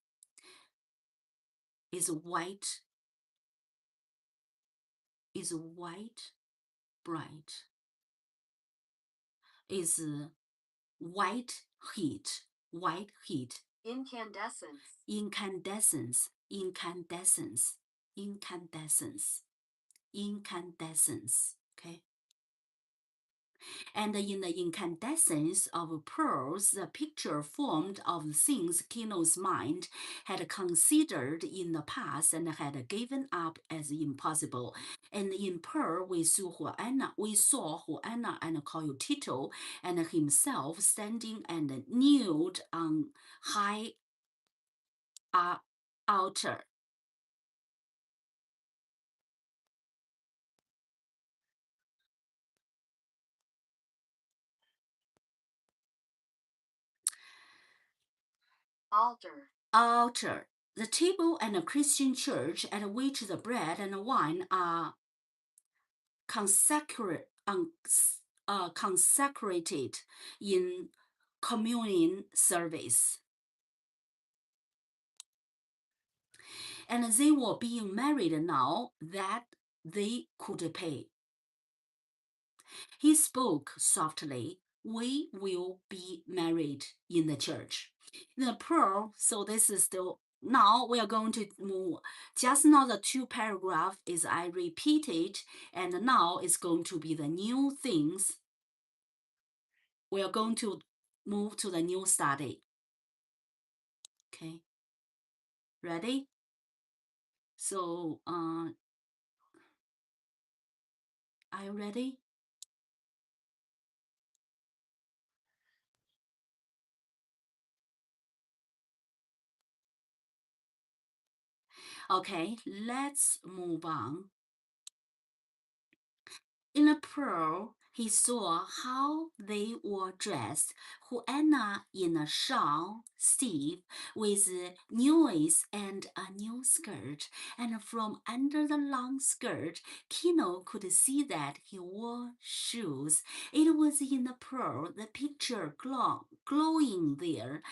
is white bright, is white heat. Incandescence. Okay. And in the incandescence of pearls, the picture formed of the things Kino's mind had considered in the past and had given up as impossible. And in Pearl, we saw Juana and Coyotito and himself standing and nude on high altar. Altar, the table and a Christian church at which the bread and wine are consecrated in communion service. And they were being married now that they could pay. He spoke softly. We will be married in the church. In the pearl, so this is still, now we are going to move. Just now the two paragraphs is I repeated, and now it's going to be the new things. We are going to move to the new study. Okay. Ready? So, are you ready? Okay, let's move on. In a pearl, he saw how they were dressed. Juana in a shawl, Steve with news and a new skirt, and from under the long skirt, Kino could see that he wore shoes. It was in the pearl, the picture glowing there.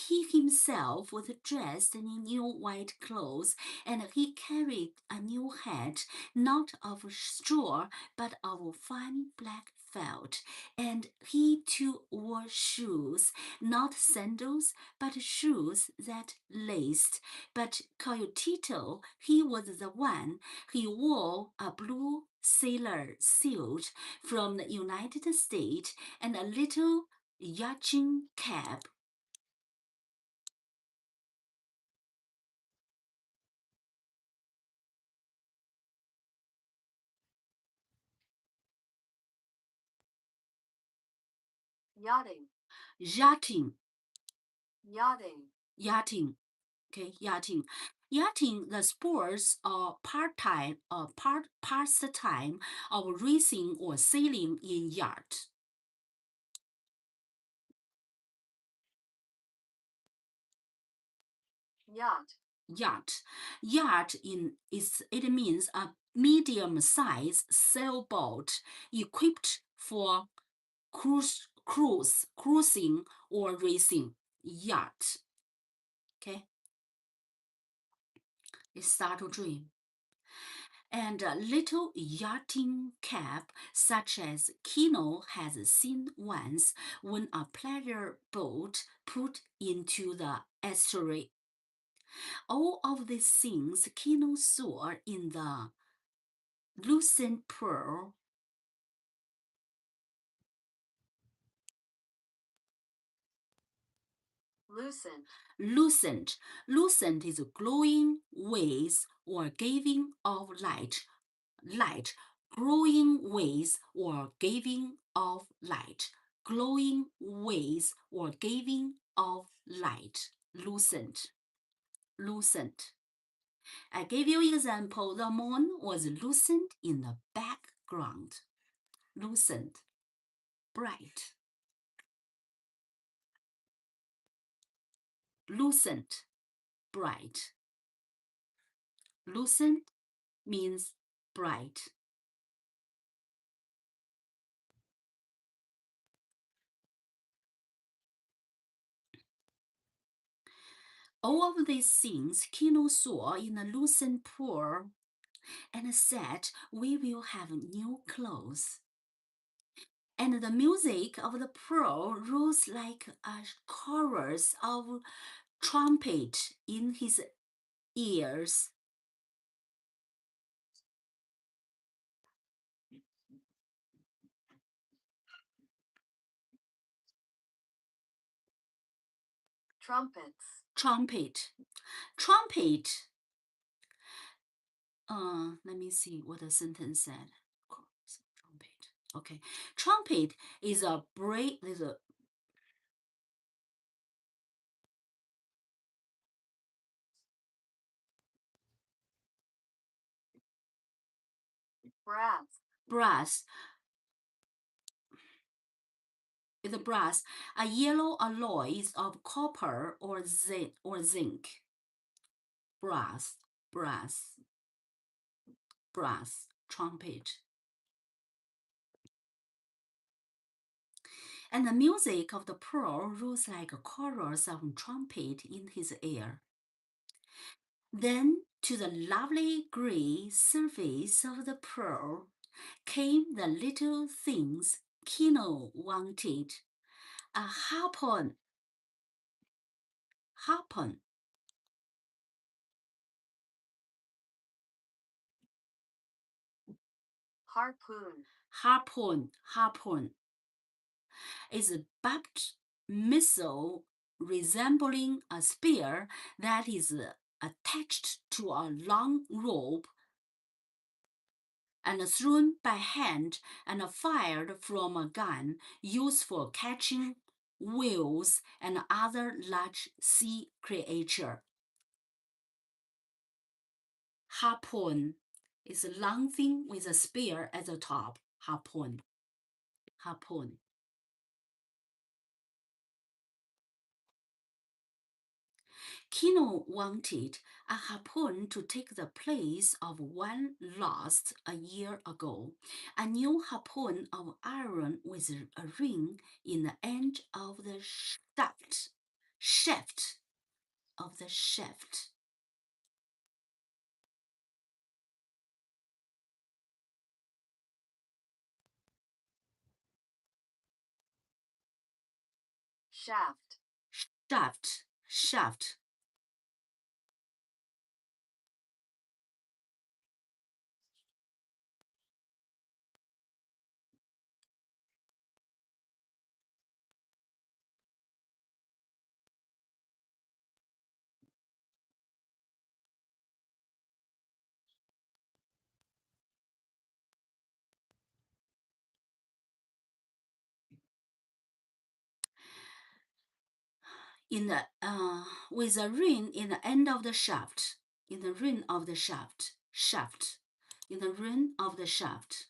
He himself was dressed in new white clothes, and he carried a new hat, not of straw, but of fine black felt, and he too wore shoes, not sandals, but shoes that laced. But Coyotito, he was the one. He wore a blue sailor suit from the United States and a little yachting cap. Yachting. Okay, yachting. Yachting, the sports or pastime of racing or sailing in yacht. Yacht it means a medium-sized sailboat equipped for cruising or racing. Yacht. Okay. Let's start to dream. And a little yachting cap, such as Kino has seen once when a pleasure boat put into the estuary. All of these things Kino saw in the lucent pearl. Lucent is glowing ways or giving of light. Glowing ways or giving of light. Glowing ways or giving of light. Lucent. I gave you example. The moon was lucent in the background. Lucent. Bright. Lucent. Bright. Lucent means bright. All of these things Kino saw in the lucent pool and said, "We will have new clothes." And the music of the pearl rose like a chorus of trumpet in his ears. Trumpets. Trumpet. Let me see what the sentence said. Trumpet. Okay. Trumpet is a brass. With brass, a yellow alloy of copper or zinc. Brass, trumpet. And the music of the pearl rose like a chorus of trumpet in his ear. Then to the lovely grey surface of the pearl came the little things Kino wanted. A harpoon. Harpoon is a barbed missile resembling a spear that is attached to a long rope and thrown by hand and fired from a gun used for catching whales and other large sea creatures. Harpoon is a long thing with a spear at the top. Harpoon. Kino wanted a harpoon to take the place of one lost a year ago. A new harpoon of iron with a ring in the end of the shaft. Shaft. With a ring in the end of the shaft. In the ring of the shaft. In the ring of the shaft.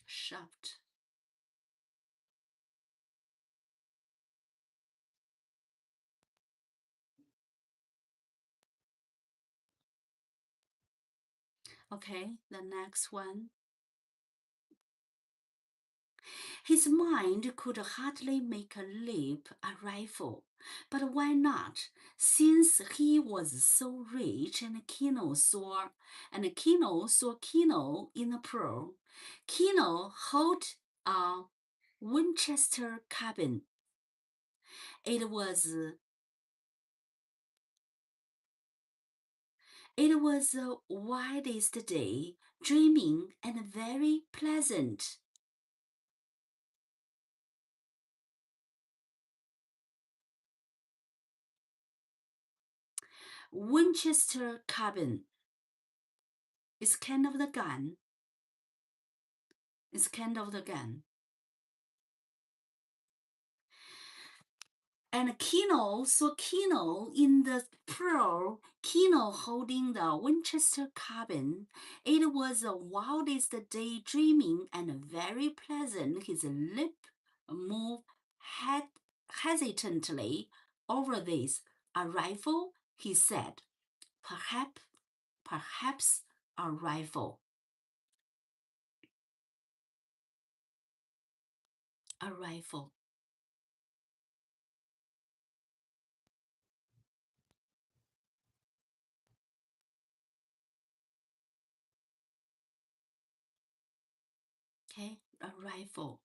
Shaft. Okay, the next one. His mind could hardly make a leap a rifle, but why not? Since he was so rich and Kino saw Kino in the pearl. Kino held a Winchester carbine. It was the wildest day, dreaming and very pleasant. Winchester carbine is kind of the gun. And Kino saw Kino in the pearl, Kino holding the Winchester carbine. It was the wildest day dreaming and very pleasant. His lip moved hesitantly over this. A rifle, he said. Perhaps a rifle. A rifle. Okay, a rifle.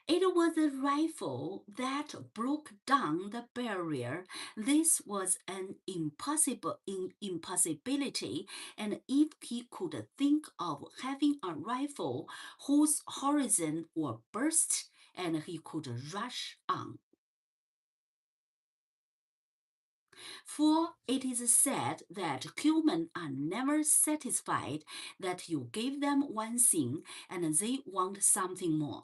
It was a rifle that broke down the barrier. This was an impossibility, and if he could think of having a rifle whose horizon were burst, and he could rush on. For it is said that humans are never satisfied, that you give them one thing and they want something more.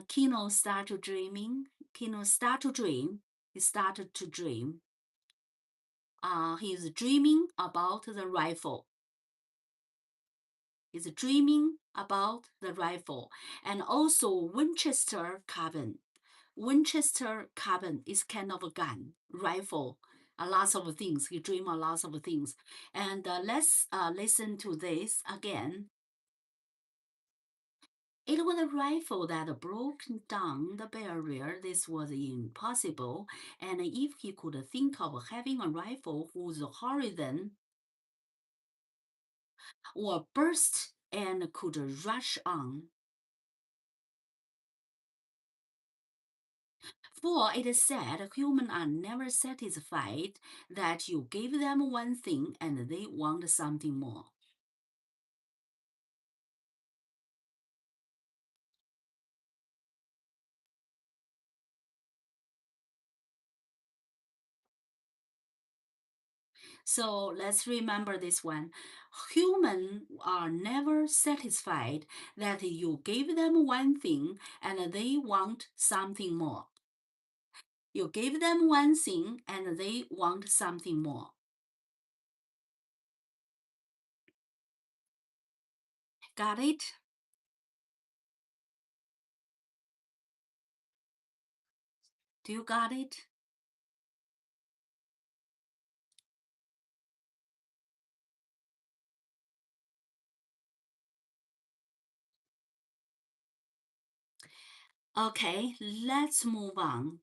Kino started dreaming. Kino started to dream. He started to dream. He's dreaming about the rifle. He's dreaming about the rifle and also Winchester carbine. Winchester carbine is kind of a gun, rifle, a lot of things. He dream a lot of things. And let's listen to this again. It was a rifle that broke down the barrier. This was impossible. And if he could think of having a rifle whose horizon were burst and could rush on. For it is said, humans are never satisfied, that you give them one thing and they want something more. So let's remember this one. Humans are never satisfied, that you give them one thing and they want something more. You give them one thing and they want something more. Got it? Do you got it? Okay, let's move on.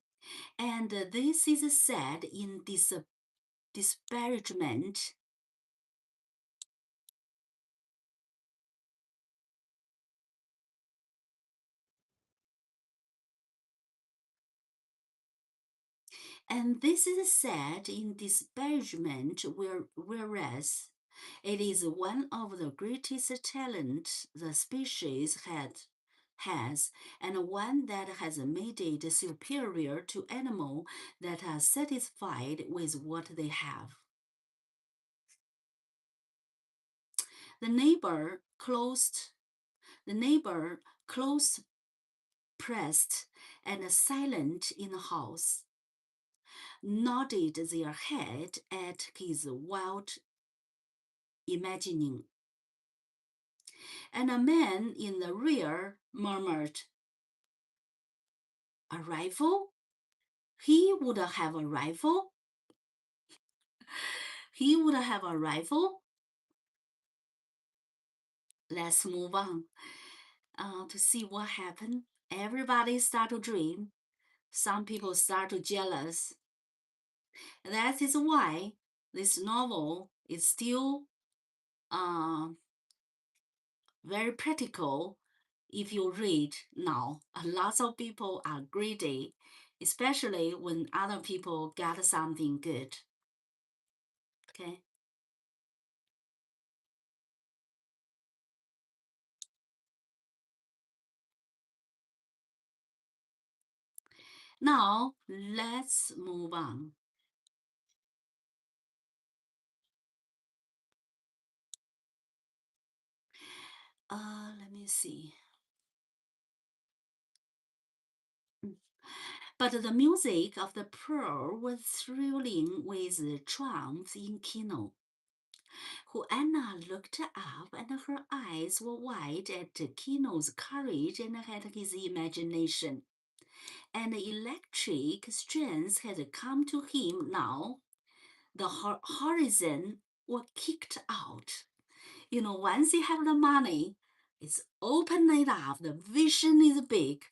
And this is said in disparagement. And this is said in disparagement, whereas it is one of the greatest talents the species has, and one that has made it superior to animals that are satisfied with what they have. The neighbor close pressed and silent in the house, nodded their head at his wild imagining. And a man in the rear murmured, "A rifle? He would have a rifle? He would have a rifle?" Let's move on to see what happened. Everybody start to dream. Some people start to jealous. That is why this novel is still very practical. If you read now, a lot of people are greedy, especially when other people get something good. Okay. Now let's move on. Let me see. But the music of the pearl was thrilling with triumph in Kino. Anna looked up, and her eyes were wide at Kino's courage and at his imagination. And electric strength had come to him now. The horizon were kicked out. Once you have the money, it's open it up. The vision is big.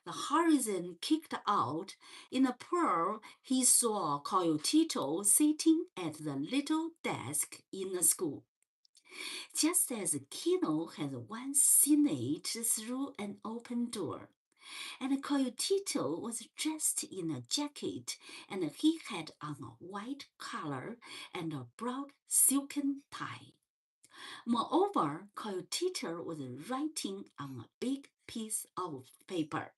The horizon kicked out. In a pearl, he saw Coyotito sitting at the little desk in the school. Just as Kino had once seen it through an open door. And Coyotito was dressed in a jacket, and he had on a white collar and a broad silken tie. Moreover, Coyotito was writing on a big piece of paper.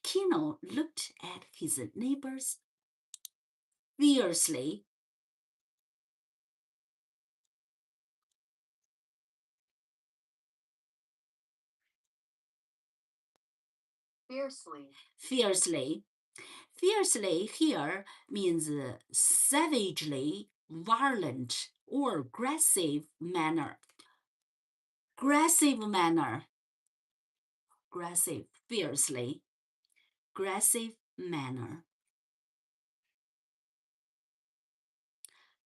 Kino looked at his neighbors fiercely. Fiercely. Fiercely here means savagely, violent, or aggressive manner. Aggressive manner. Aggressive, fiercely. Aggressive manner.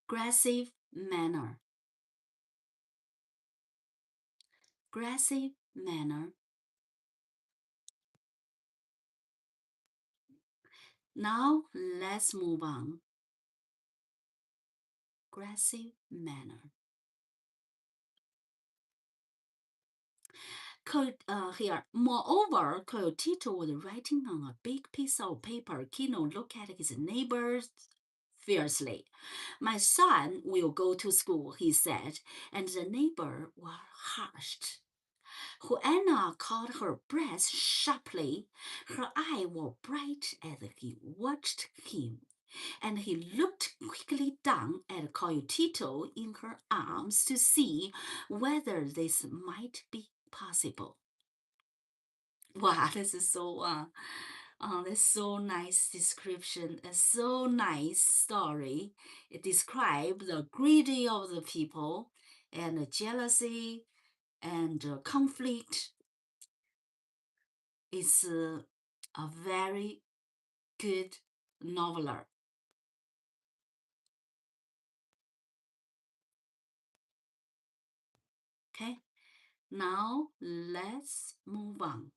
Aggressive manner. Aggressive manner. Now let's move on. Aggressive manner. Here, moreover, Coyotito was writing on a big piece of paper. Kino looked at his neighbors fiercely. My son will go to school, he said, and the neighbor was hushed. Juana caught her breath sharply. Her eyes were bright as he watched him, and he looked quickly down at Coyotito in her arms to see whether this might be possible. Wow, this is that's so nice description, a so nice story. It describes the greedy of the people and the jealousy and conflict. It's a very good noveler. Okay, now let's move on.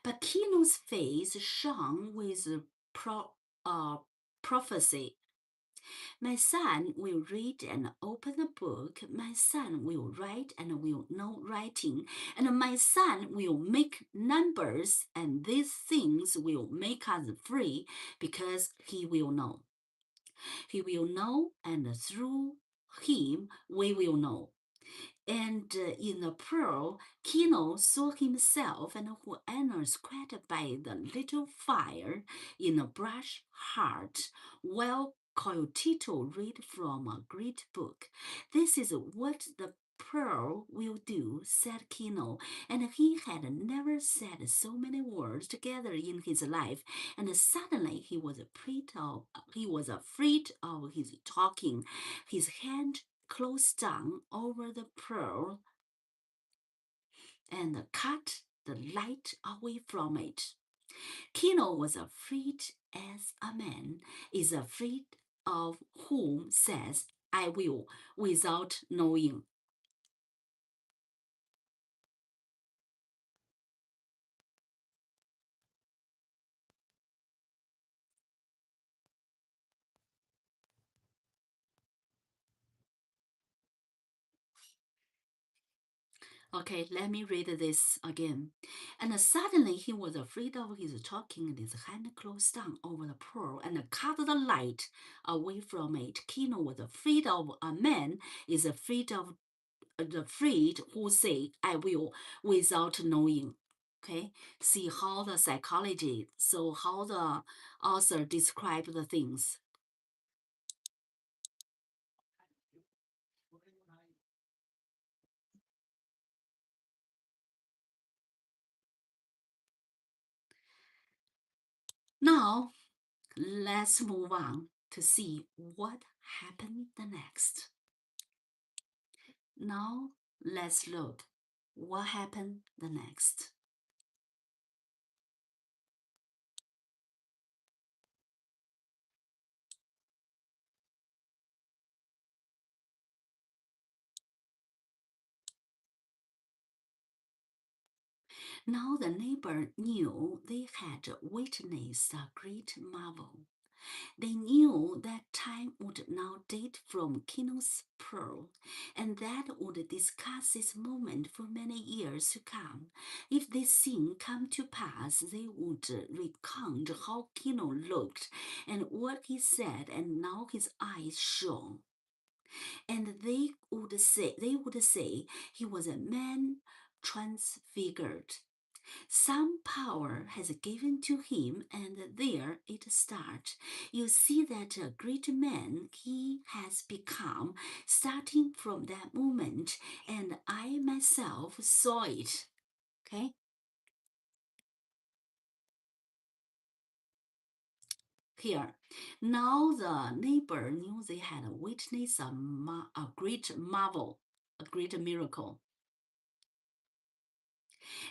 But Kino's face shone with prophecy. My son will read and open a book. My son will write and will know writing. And my son will make numbers, and these things will make us free because he will know. He will know, and through him we will know. And in the pearl, Kino saw himself and Juana squatted by the little fire in a brush heart, while Coyotito read from a great book. This is what the pearl will do, said Kino, and he had never said so many words together in his life, and suddenly he was afraid of his talking. His hand closed down over the pearl and cut the light away from it. Kino was afraid as a man is afraid of whom says, I will, without knowing. Okay, let me read this again. And suddenly he was afraid of his talking, and his hand closed down over the pearl and cut the light away from it. Kino was afraid of a man is afraid of afraid who say I will without knowing. Okay, see how the psychology, so how the author described the things. Now let's move on to see what happened the next. Now let's look what happened the next. Now the neighbor knew they had witnessed a great marvel. They knew that time would now date from Kino's pearl, and that would discuss this moment for many years to come. If this thing come to pass, they would recount how Kino looked and what he said, and now his eyes shone. And they would say he was a man transfigured. Some power has given to him, and there it starts. You see that a great man he has become, starting from that moment, and I myself saw it. Okay? Here, now the neighbor knew they had witnessed a great marvel, a great miracle.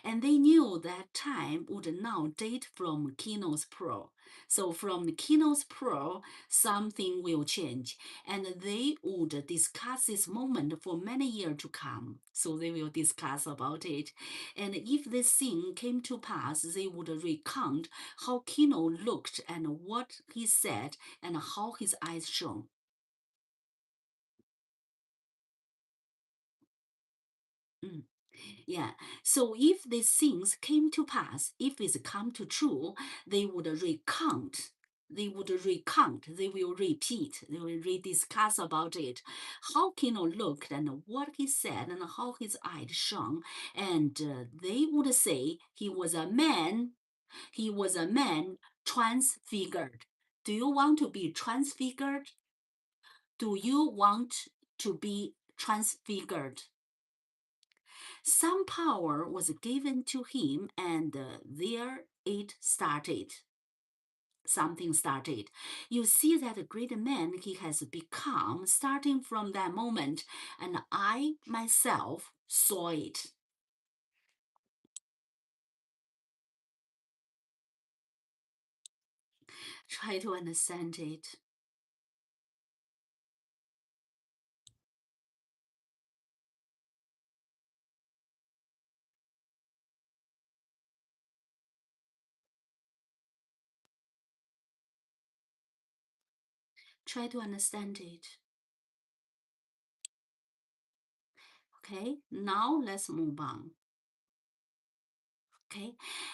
And they knew that time would now date from Kino's pearl. So from Kino's pearl, something will change, and they would discuss this moment for many years to come. So they will discuss about it. And if this thing came to pass, they would recount how Kino looked and what he said and how his eyes shone. Mm. Yeah. So if these things came to pass, if it's come to true, they would recount. They would recount. They will repeat. They will rediscuss about it. How Kino looked and what he said and how his eyes shone. And they would say he was a man. He was a man transfigured. Do you want to be transfigured? Do you want to be transfigured? Some power was given to him, and there it started. Something started. You see that great man he has become starting from that moment, and I myself saw it. Try to understand it. Try to understand it. Okay, now let's move on. Okay,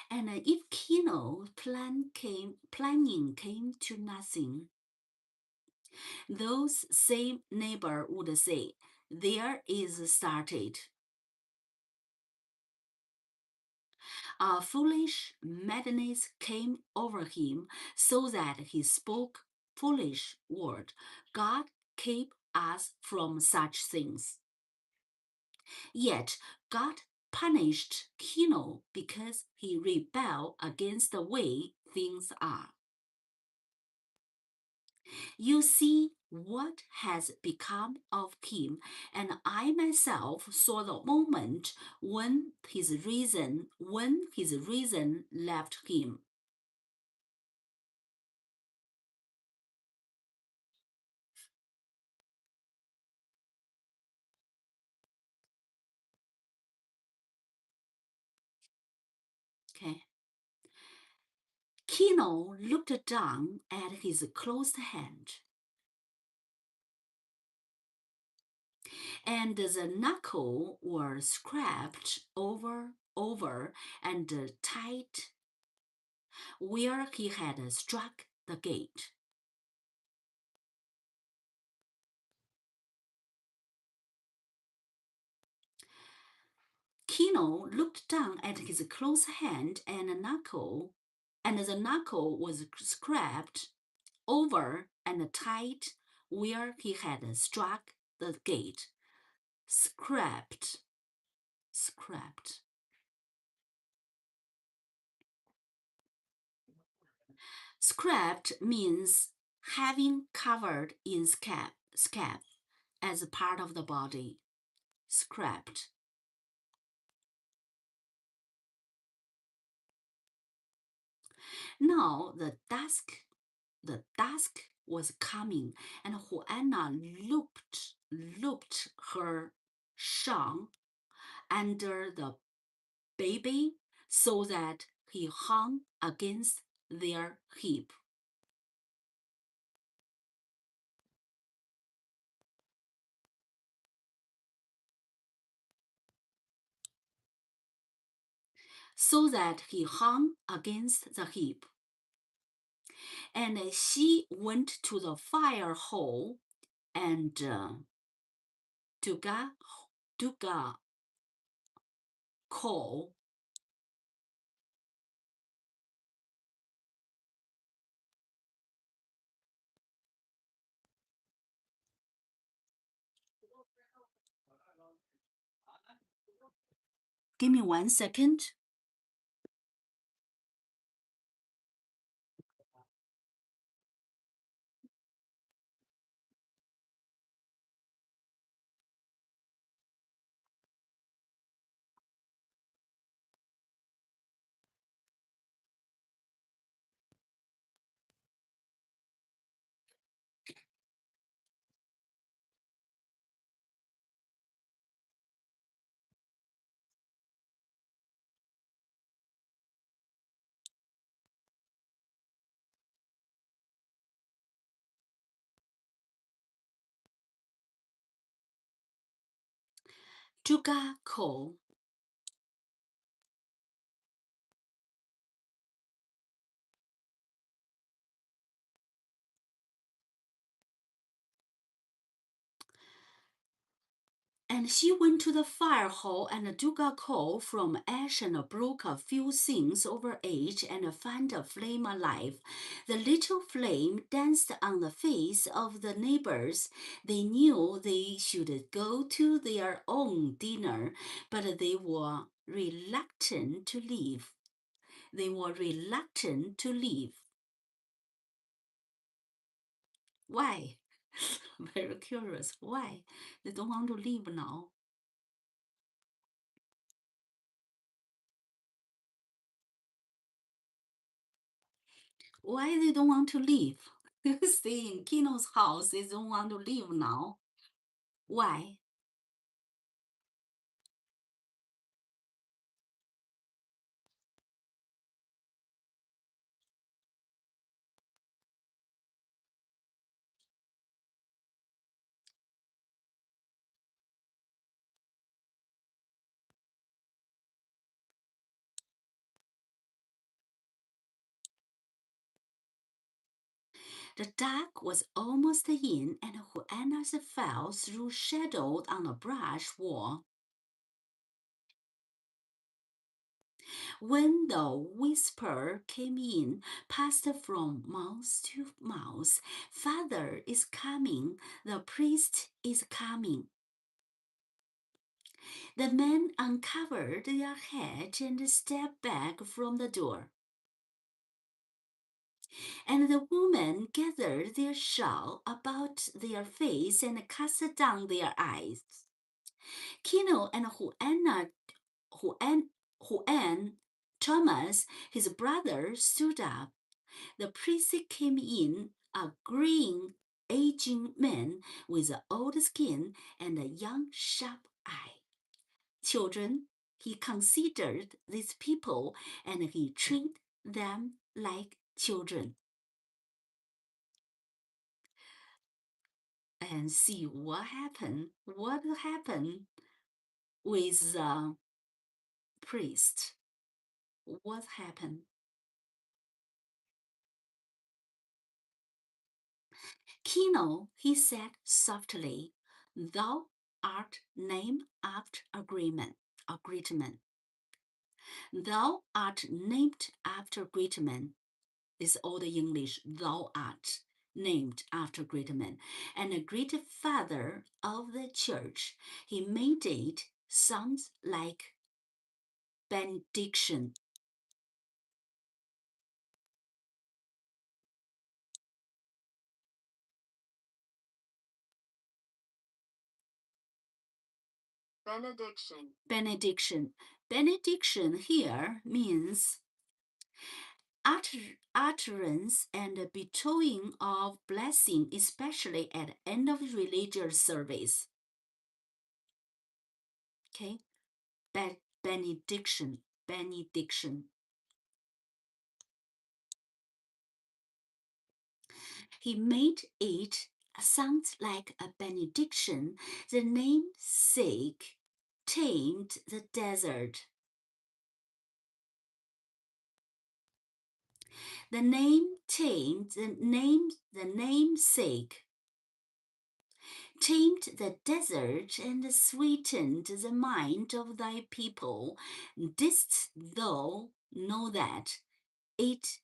and if Kino planning came to nothing, those same neighbor would say, there is started. A foolish madness came over him, so that he spoke foolish word. God keep us from such things. Yet God punished Kino because he rebelled against the way things are. You see what has become of him, and I myself saw the moment when his reason left him. Okay. Kino looked down at his closed hand. and the knuckle were scraped over and tight where he had struck the gate. Kino looked down at his closed hand and the knuckle was scraped over and tight where he had struck the gate. Scraped. Scraped means having covered in scab as part of the body. Scraped. Now the dusk was coming, and Juana looped her shawl under the baby so that he hung against their hip. So that he hung against the hip. And she went to the fire hole and dug a coal. Give me 1 second. Dug a coal. And she went to the fire hole and dug a coal from ash and broke a few things over it and found a flame alive. The little flame danced on the face of the neighbors. They knew they should go to their own dinner, but they were reluctant to leave. Why? Very curious. Why? They don't want to leave now. Why they don't want to leave? Stay in Kino's house. They don't want to leave now. Why? The dark was almost in, and Juana's fell through shadowed on a brush wall. When the whisper came in, passed from mouth to mouth, "Father is coming, the priest is coming." The men uncovered their heads and stepped back from the door. And the women gathered their shawl about their face and cast down their eyes. Kino and Juan Thomas, his brother, stood up. The priest came in, a green, aging man with old skin and a young, sharp eye. Children, he considered these people and he treated them like children. and see what happened with the priest. What happened? Kino, he said softly, thou art named after a great man. Thou art named after great man. Is Old English, thou art named after great man, and a great father of the church. He made it sound like benediction. Benediction. Benediction here means utterance and bestowing of blessing, especially at the end of religious service. Okay, benediction. He made it sound like a benediction. The namesake tamed the desert. The namesake tamed the desert and sweetened the mind of thy people. Didst thou know that it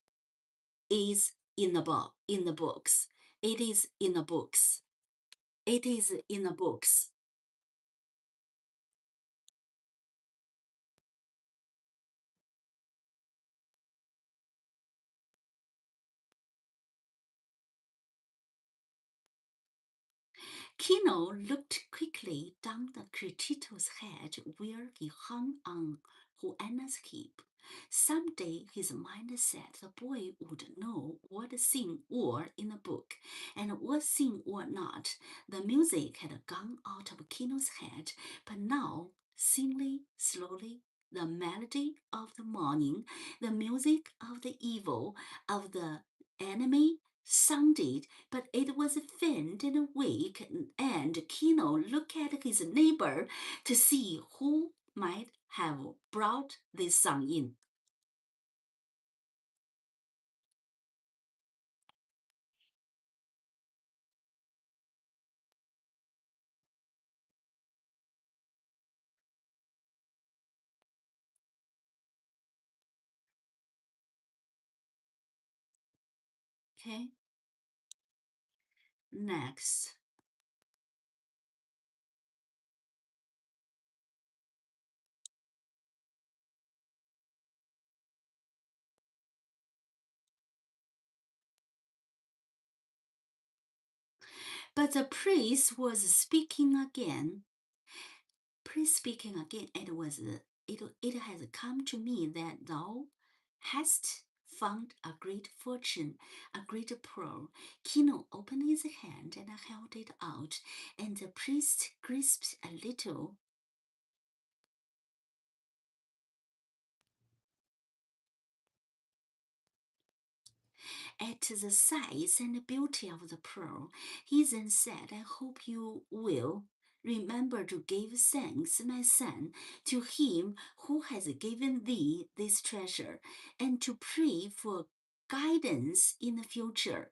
is in the books? It is in the books. It is in the books. Kino looked quickly down the Cretito's head where he hung on Juana's hip. Someday his mind said the boy would know what thing were in the book and what thing were not. The music had gone out of Kino's head, but now, slowly, the melody of the morning, the music of the evil, of the enemy, sounded, but it was faint and weak, and Kino looked at his neighbor to see who might have brought this song in. Okay. Next. But the priest was speaking again. It has come to me that thou hast found a great fortune, a great pearl. Kino opened his hand and held it out, and the priest grasped a little. At the size and beauty of the pearl, he then said, I hope you will remember to give thanks, my son, to him who has given thee this treasure, and to pray for guidance in the future.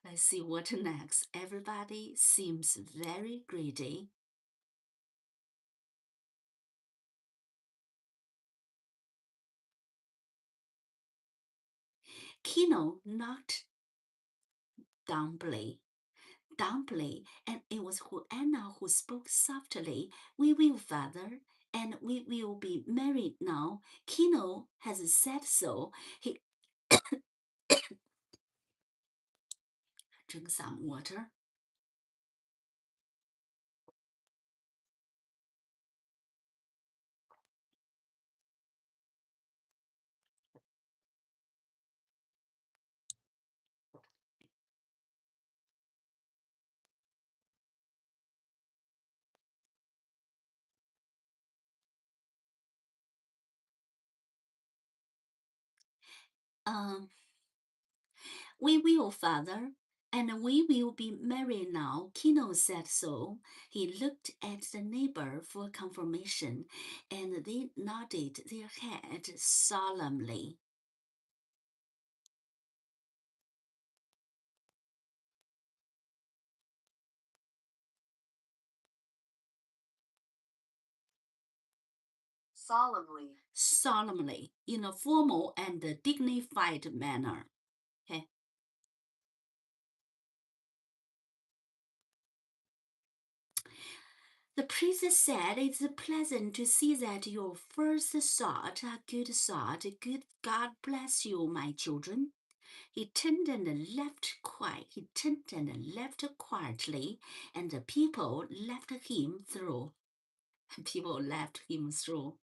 Let's see what next. Everybody seems very greedy. Kino knocked dumbly, and it was Juana who spoke softly. We will, father, and we will be married now. Kino has said so. He drink some water. Um, We will, father, and we will be married now, Kino said so. He looked at the neighbor for confirmation, and they nodded their head solemnly. Solemnly, in a formal and dignified manner. Okay. The priest said, "It's pleasant to see that your first thought are good thought. Good God bless you, my children." He turned and left quietly, and the people left him through. People left him through.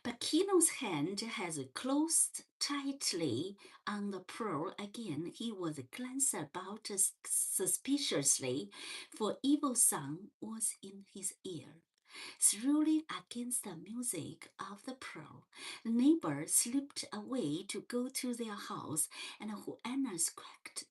But Kino's hand has closed tightly on the pearl again. He was glancing about suspiciously, for evil sound was in his ear. Thrilling against the music of the pearl, the neighbor slipped away to go to their house, and Juana scratched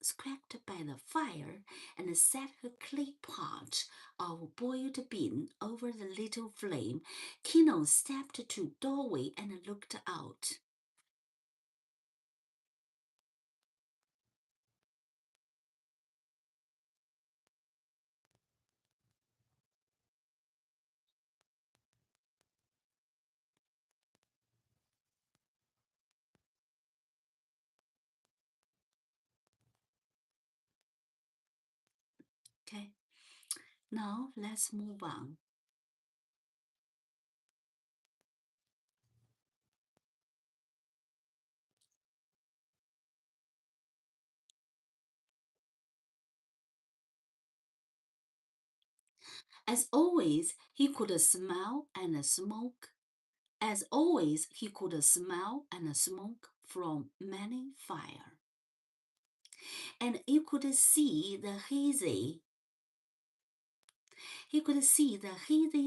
by the fire and set her clay pot of boiled bean over the little flame. Kino stepped to doorway and looked out. Okay, now let's move on. As always, he could smell and smoke. As always, he could smell and smoke from many fire. And he could see the hazy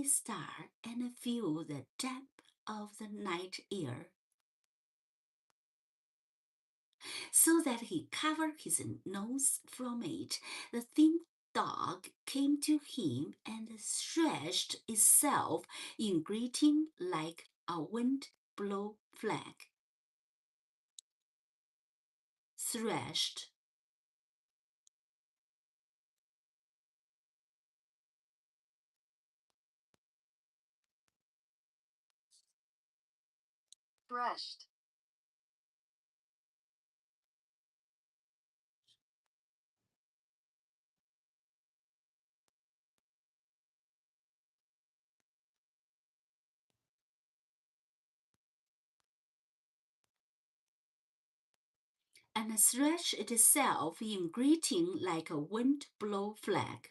star and feel the damp of the night air, so that he covered his nose from it. The thin dog came to him and stretched itself in greeting like a wind-blown flag. Thrashed. Threshed. And threshed itself in greeting like a wind-blown flag.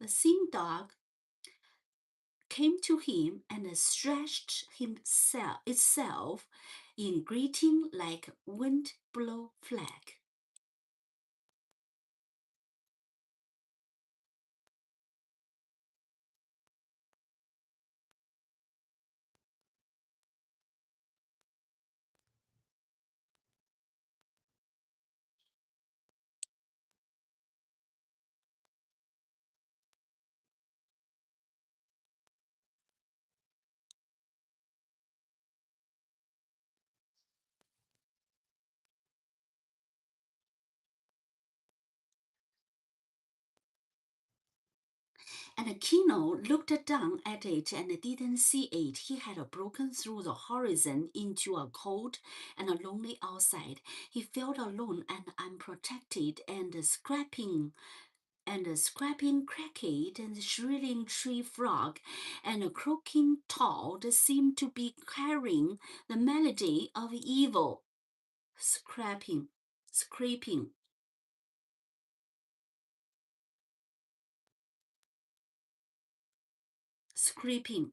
The thin dog came to him and stretched itself in greeting like wind-blown flag. And Kino looked down at it and didn't see it. He had broken through the horizon into a cold and lonely outside. He felt alone and unprotected, and scrapping cricket and shrilling tree frog and croaking toad seemed to be carrying the melody of evil. Scraping, scraping, scraping.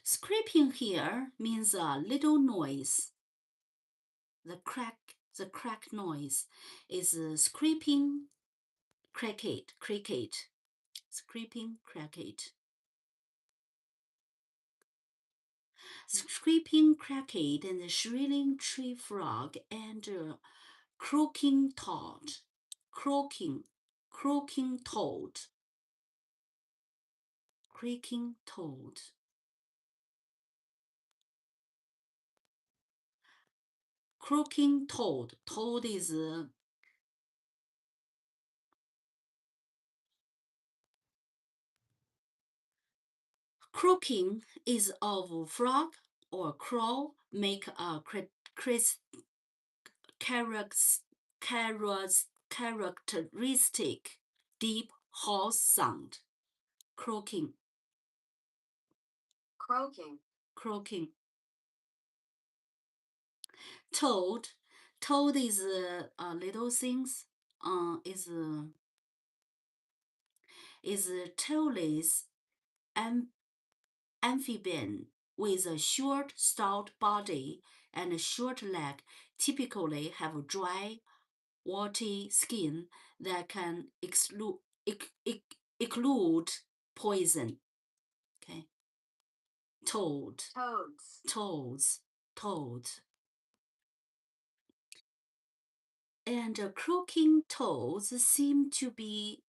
Scraping here means a little noise. The crack noise is scraping cricket, scraping cricket. Scraping cricket and the shrilling tree frog and croaking toad, croaking toad, creaking toad. Croaking toad. Toad is croaking is of frog or crow make a characteristic deep hoarse sound. Croaking, Croaking. croaking. Toad, toad is little things. Is a tailless amphibian with a short, stout body and a short leg. Typically have dry, warty skin that can exclude poison. Okay. Toad. Toads. Toads. Toads. And croaking toads seem to be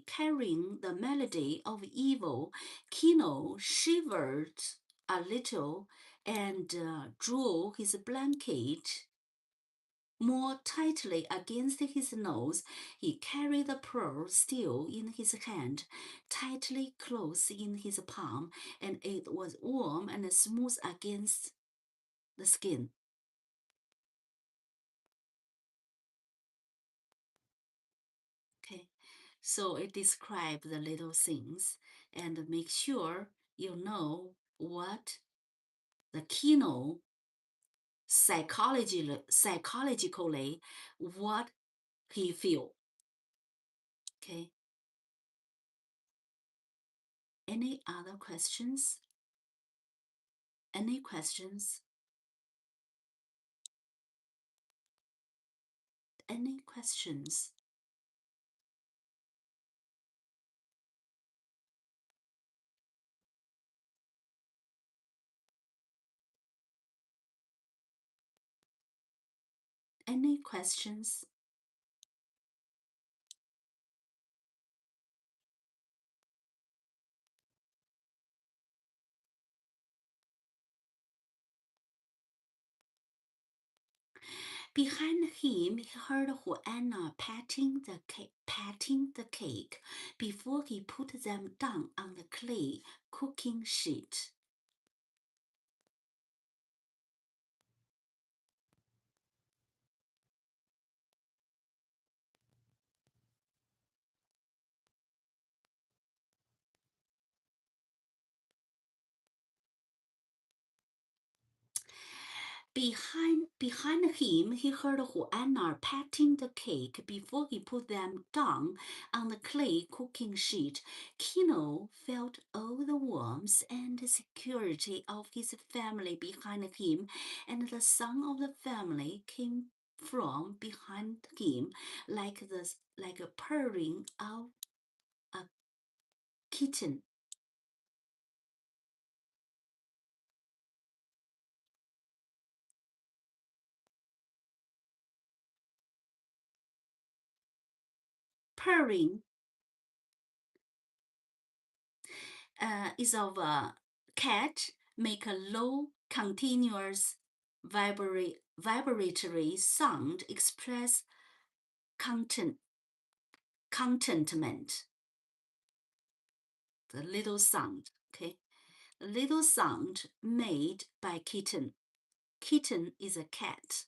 carrying the melody of evil. Kino shivered a little and drew his blanket more tightly against his nose. He carried the pearl still in his hand, tightly close in his palm, and it was warm and smooth against the skin. Okay, so it describes the little things and make sure you know what the Kino psychologically what he feel. Okay. Any other questions? Any questions? Any questions? Any questions? Behind him, he heard Juana patting the cake before he put them down on the clay cooking sheet. Behind him, he heard Juana patting the cake before he put them down on the clay cooking sheet. Kino felt all the warmth and security of his family behind him, and the sound of the family came from behind him like a purring of a kitten. purring is of a cat make a low, continuous vibratory sound express contentment. The little sound, okay? The little sound made by kitten. Kitten is a cat.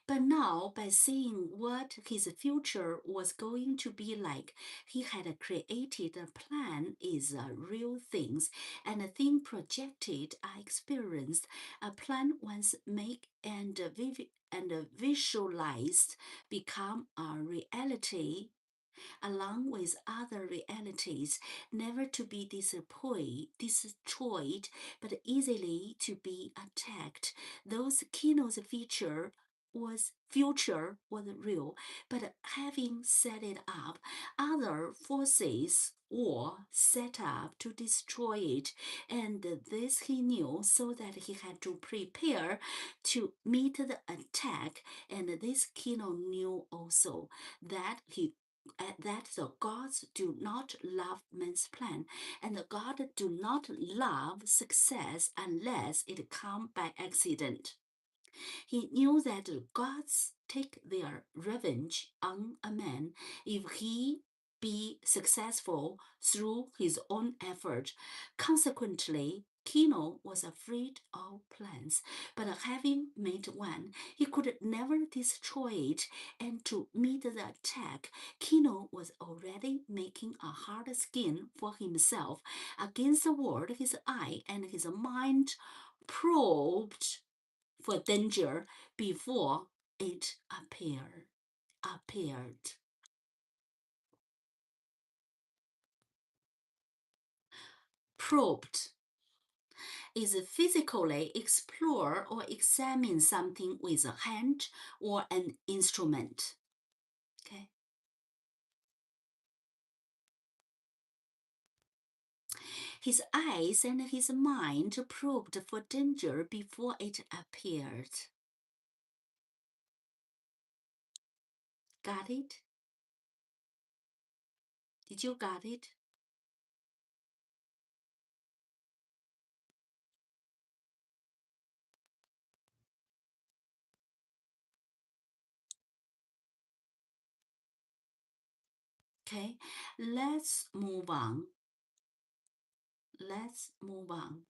But now, by seeing what his future was going to be like, he had created a plan is real things, and a thing projected are experienced. A plan once made and visualized become a reality along with other realities, never to be destroyed, but easily to be attacked. Those Kino's future was real, but having set it up, other forces were set up to destroy it, and this he knew, so that he had to prepare to meet the attack. And this Kino knew also that that the gods do not love man's plan, and the God do not love success unless it come by accident. He knew that the gods take their revenge on a man if he be successful through his own effort. Consequently, Kino was afraid of plans, but having made one, he could never destroy it, and to meet the attack, Kino was already making a hard skin for himself against the world. His eye and his mind probed for danger before it appeared. Probed is physically explore or examine something with a hand or an instrument. Okay. His eyes and his mind probed for danger before it appeared. Got it? Did you got it? Okay, let's move on. Let's move on.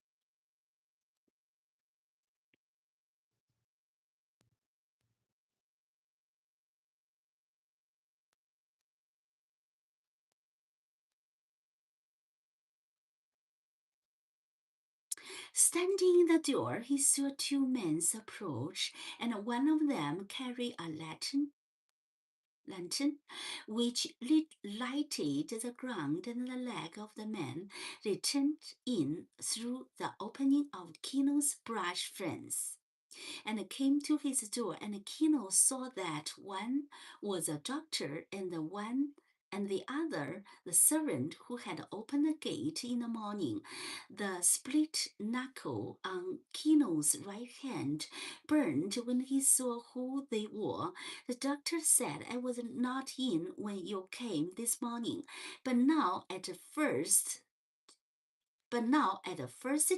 Standing in the door, he saw two men approach, and one of them carried a lantern, which lighted the ground, and the leg of the man returned in through the opening of Kino's brush fence, and came to his door. And Kino saw that one was a doctor, and the other the servant who had opened the gate in the morning. The split knuckle on Kino's right hand burned when he saw who they were. The doctor said, "I was not in when you came this morning, but now at the first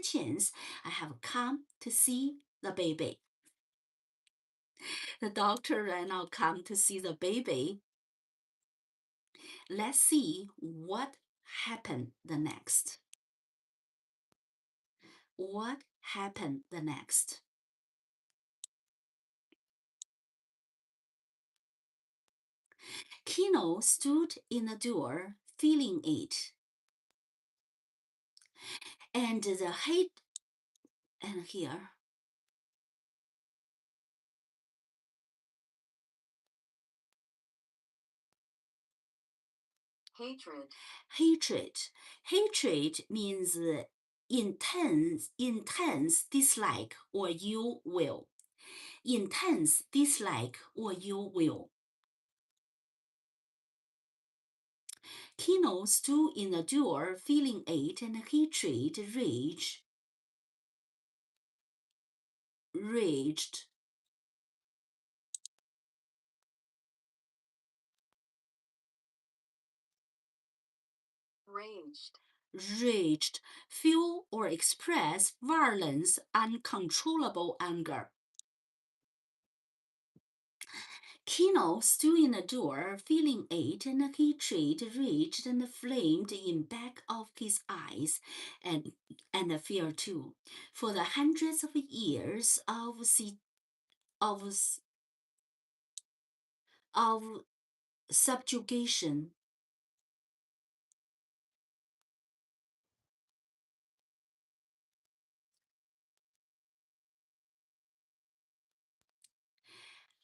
chance, I have come to see the baby." The doctor and now come to see the baby. Let's see what happened the next. What happened the next? Kino stood in the door, feeling it. And the hate, and here, Hatred. Hatred means intense dislike or ill will. Intense dislike or ill will. Kino stood in the door, feeling it, and hatred raged. Raged, feel or express violence, uncontrollable anger. Kino stood in the door, feeling it, and hatred raged and flamed in back of his eyes, and fear too. For the hundreds of years of subjugation,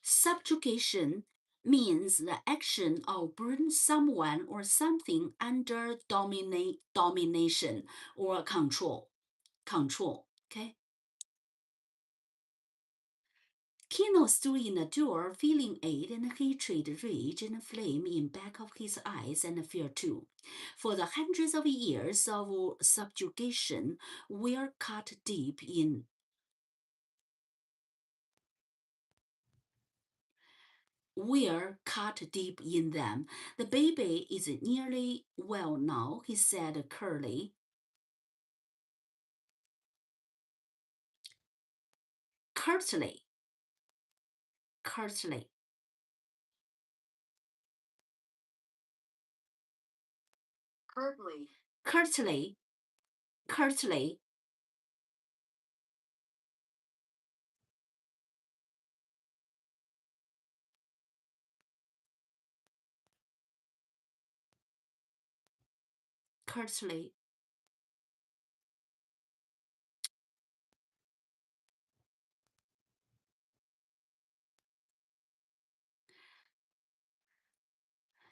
subjugation means the action of bring someone or something under domination or control. Okay? Kino stood in the door, feeling aid and hatred rage and flame in back of his eyes, and fear too. For the hundreds of years of subjugation were cut deep in them. The baby is nearly well now, he said curtly. Curtly. Curtly. Curtly. Curtly. Curtly.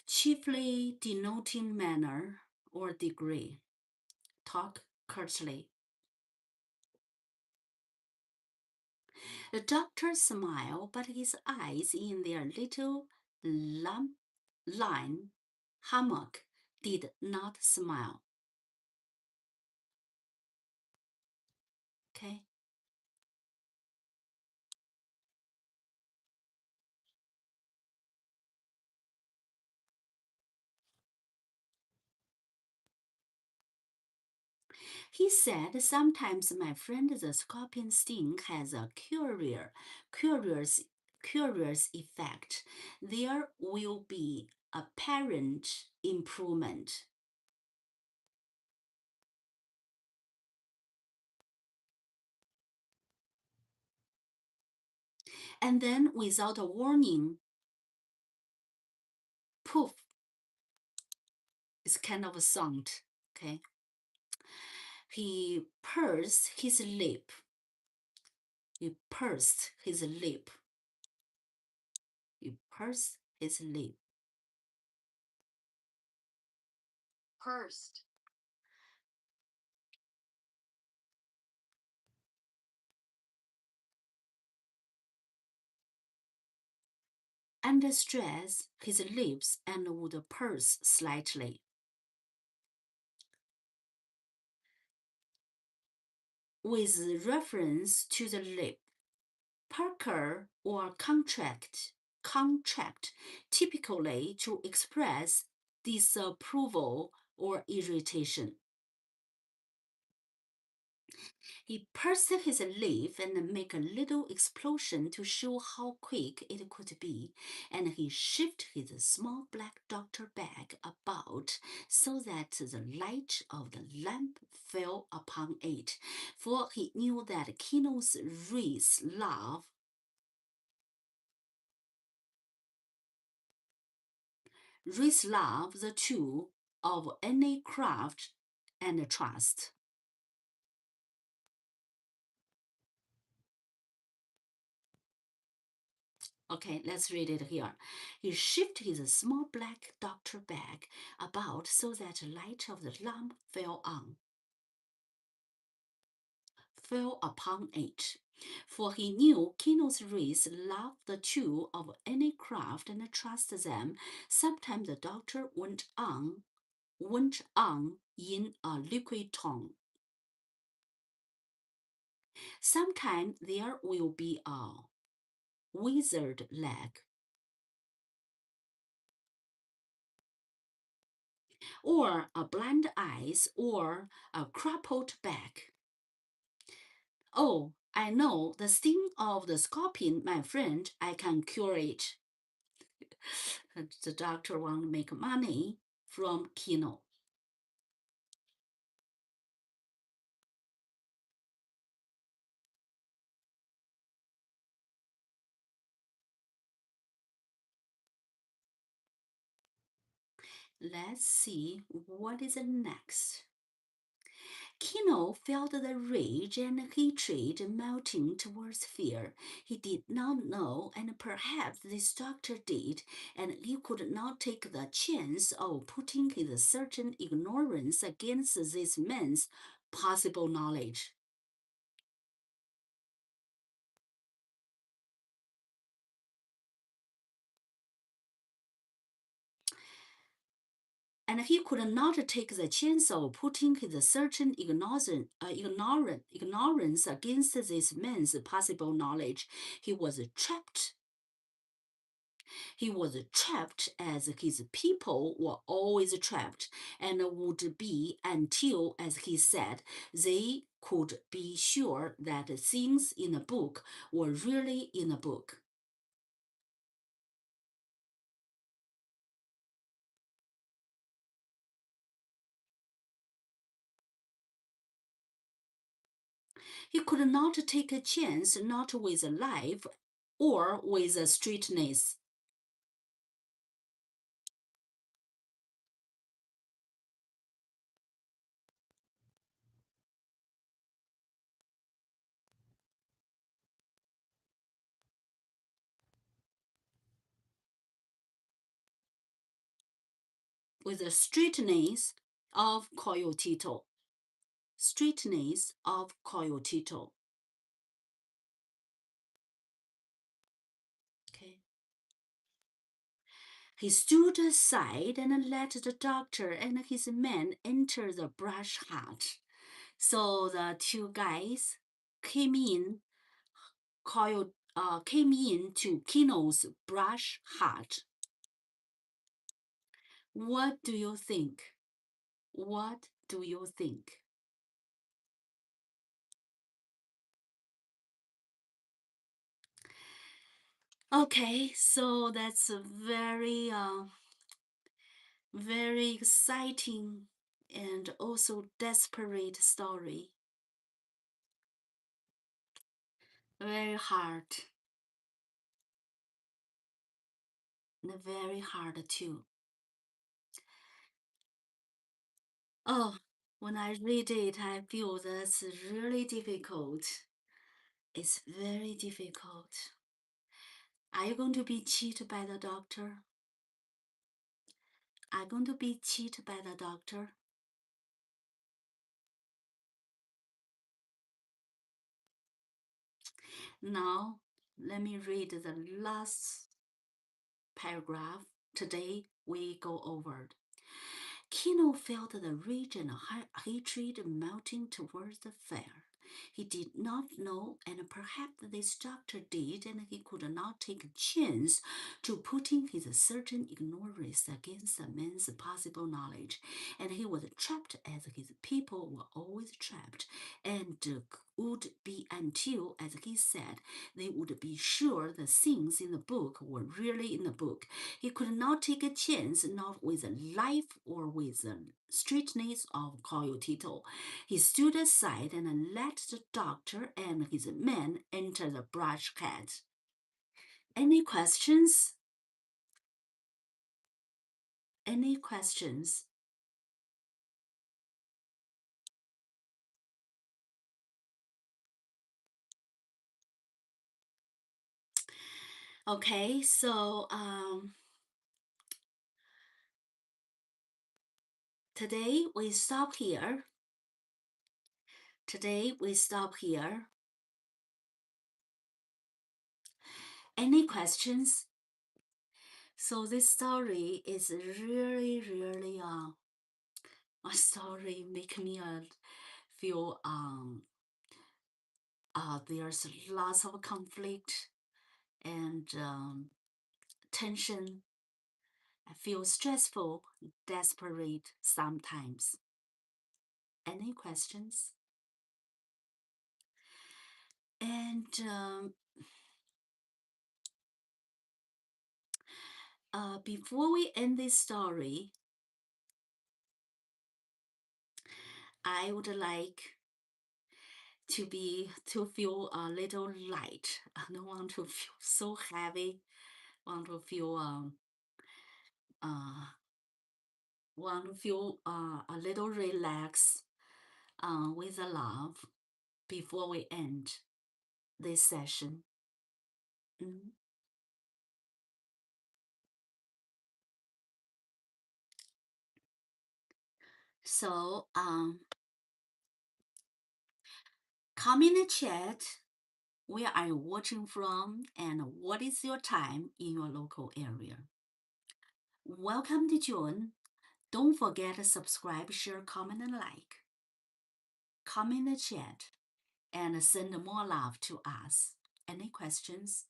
Chiefly denoting manner or degree. Talk curtly. The doctor smiled, but his eyes in their little line hammock did not smile. Okay. He said, sometimes my friend the scorpion sting has a curious effect. There will be apparent improvement. And then, without a warning, poof, it's kind of a sound, okay? He pursed his lip. He pursed his lip. He pursed his lip. Pursed. Under stress, his lips and would purse slightly. With reference to the lip, pucker or contract typically to express disapproval or irritation. He pursed his lip and made a little explosion to show how quick it could be, and he shifted his small black doctor bag about so that the light of the lamp fell upon it, for he knew that Kino's race loved the tool of any craft and trust. Okay, let's read it here. He shifted his small black doctor bag about so that the light of the lamp fell upon it. For he knew Kino's race loved the tool of any craft and trusted them. Sometimes the doctor went on in a liquid tone. Sometimes there will be a wizard leg. or a blind eyes, or a crumpled back. Oh, I know the sting of the scorpion, my friend. I can cure it. The doctor want to make money from Kino. Let's see what is next. Kino felt the rage and hatred melting towards fear. He did not know, and perhaps this doctor did, and he could not take the chance of putting his certain ignorance against this man's possible knowledge. And he could not take the chance of putting his certain ignorance against this man's possible knowledge. He was trapped. He was trapped as his people were always trapped and would be until, as he said, they could be sure that things in a book were really in a book. He could not take a chance, not with life or with straightness. With the straightness of Coyotito. Straightness of Coyotito. Okay. He stood aside and let the doctor and his men enter the brush hut. So the two guys came in, came in to Kino's brush hut. What do you think? What do you think? Okay, so that's a very exciting and also desperate story. Very hard. And very hard too. Oh, when I read it, I feel that's really difficult. It's very difficult. Are you going to be cheated by the doctor? Are you going to be cheated by the doctor? Now, let me read the last paragraph. Today, we go over. Kino felt the rage and hatred melting towards the fire. He did not know, and perhaps this doctor did, and he could not take a chance to putting his certain ignorance against the man's possible knowledge. And he was trapped as his people were always trapped, and would be until, as he said, they would be sure the things in the book were really in the book. He could not take a chance, not with life or with the straightness of Coyotito. He stood aside and let the doctor and his men enter the brush hut. Any questions? Any questions? Okay, so today we stop here. Today we stop here. Any questions? So this story is really a story make me feel there's lots of conflict and tension I feel stressful, desperate sometimes. Any questions? And before we end this story, I would like to feel a little light. I don't want to feel so heavy. Want to feel a little relaxed with the love before we end this session. Mm. So come in the chat. Where are you watching from, and what is your time in your local area? Welcome to join. Don't forget to subscribe, share, comment, and like. Come in the chat and send more love to us. Any questions?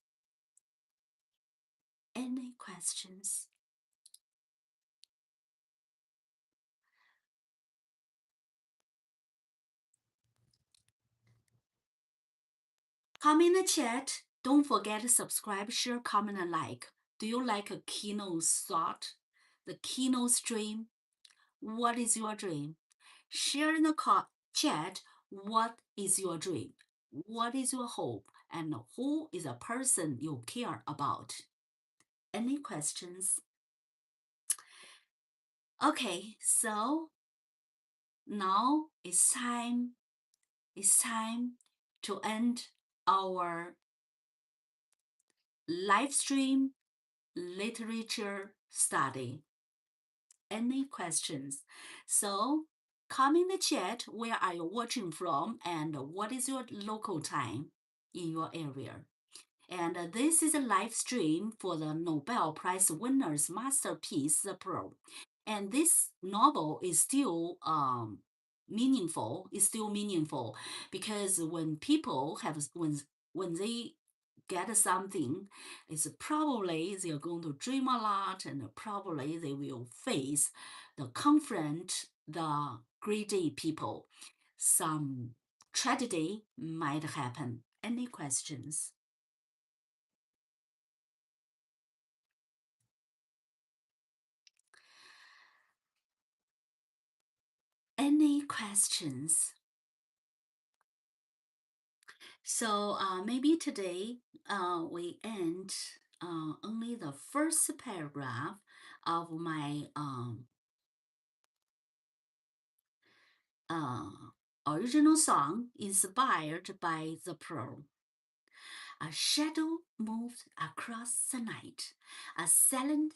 Any questions? Come in the chat. Don't forget to subscribe, share, comment, and like. Do you like a keynote thought? The keynote dream? What is your dream? Share in the chat. What is your dream? What is your hope? And who is a person you care about? Any questions? Okay, so now it's time to end our live stream literature study. Any questions? So come in the chat. Where are you watching from, and what is your local time in your area? And this is a live stream for the Nobel Prize winner's masterpiece, The Pearl. And this novel is still meaningful. It's still meaningful because when people have when they get something, it's probably they're going to dream a lot, and probably they will face confront the greedy people. Some tragedy might happen. Any questions? Any questions? So maybe today we end only the first paragraph of my original song inspired by the Pearl. A shadow moved across the night, a silent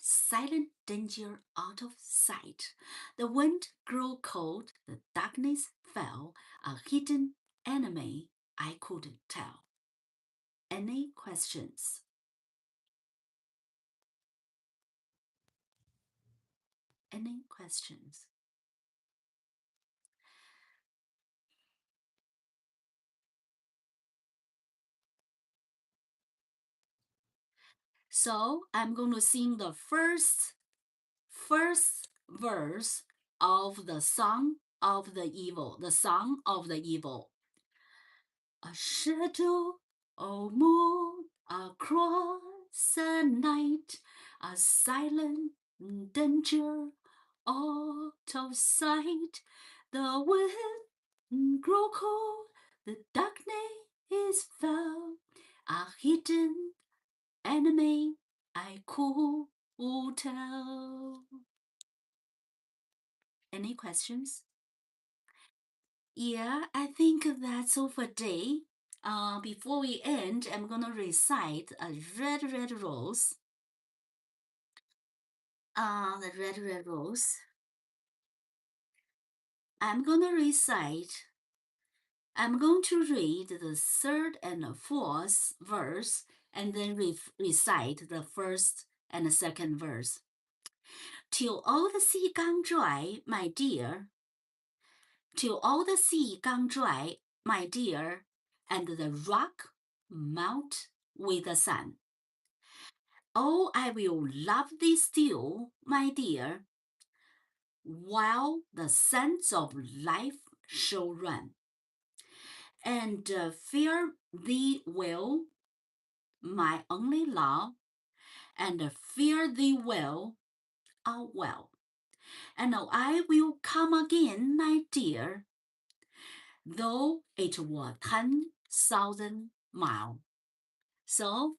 danger out of sight. The wind grew cold, the darkness fell, a hidden enemy I couldn't tell. Any questions? Any questions? So I'm going to sing the first verse of the Song of the Evil, the Song of the Evil. A shadow of moon across the night, a silent danger out of sight. The wind grew cold, the darkness fell, a hidden enemy I could tell. Any questions? Yeah, I think that's all for today. Before we end, I'm gonna recite a red rose. The red rose. I'm going to read the third and the fourth verse and then recite the first and the second verse. Till all the sea gone dry, my dear. Till all the sea gone dry, my dear, and the rock melt with the sun. Oh, I will love thee still, my dear, while the sands of life shall run, and fear thee well, my only love, and fear thee well, well. And I will come again, my dear, though it were 10,000 miles. So,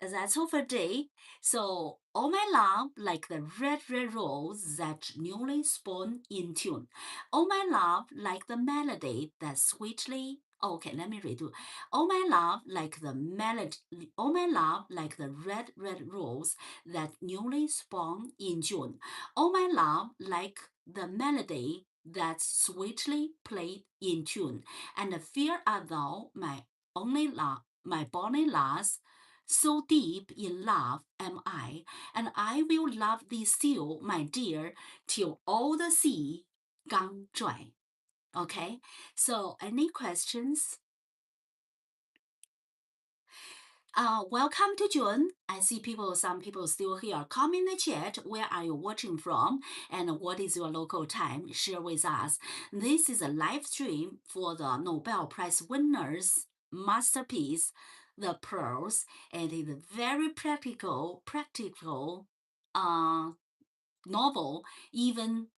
that's all for today. So, all my love, like the red, red rose that newly sprung in tune. All my love, like the melody that sweetly. Okay, let me redo. All my love, like the melody. All my love, like the red, red rose that newly sprung in June. All my love, like the melody that sweetly played in tune. And fear art thou, my only love, my bonny lass, so deep in love am I, and I will love thee still, my dear, till all the sea gone dry. Okay, so any questions? Welcome to June. I see some people still here. Comment in the chat, where are you watching from and what is your local time? Share with us. This is a live stream for the Nobel Prize winners masterpiece, The Pearls, and it's a very practical novel. Even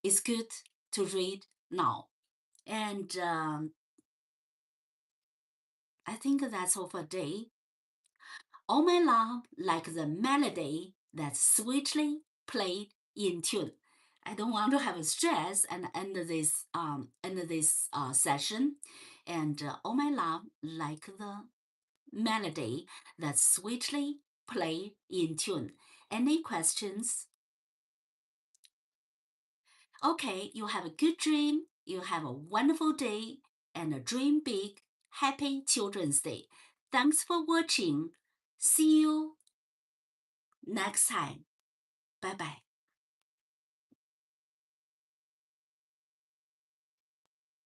it's good to read now. And I think that's all for today. All my love, like the melody that sweetly played in tune. I don't want to have a stress and end this session. And all my love, like the melody that sweetly played in tune. Any questions? Okay, you have a good dream. You have a wonderful day and a dream big. Happy Children's Day. Thanks for watching. See you next time. Bye bye.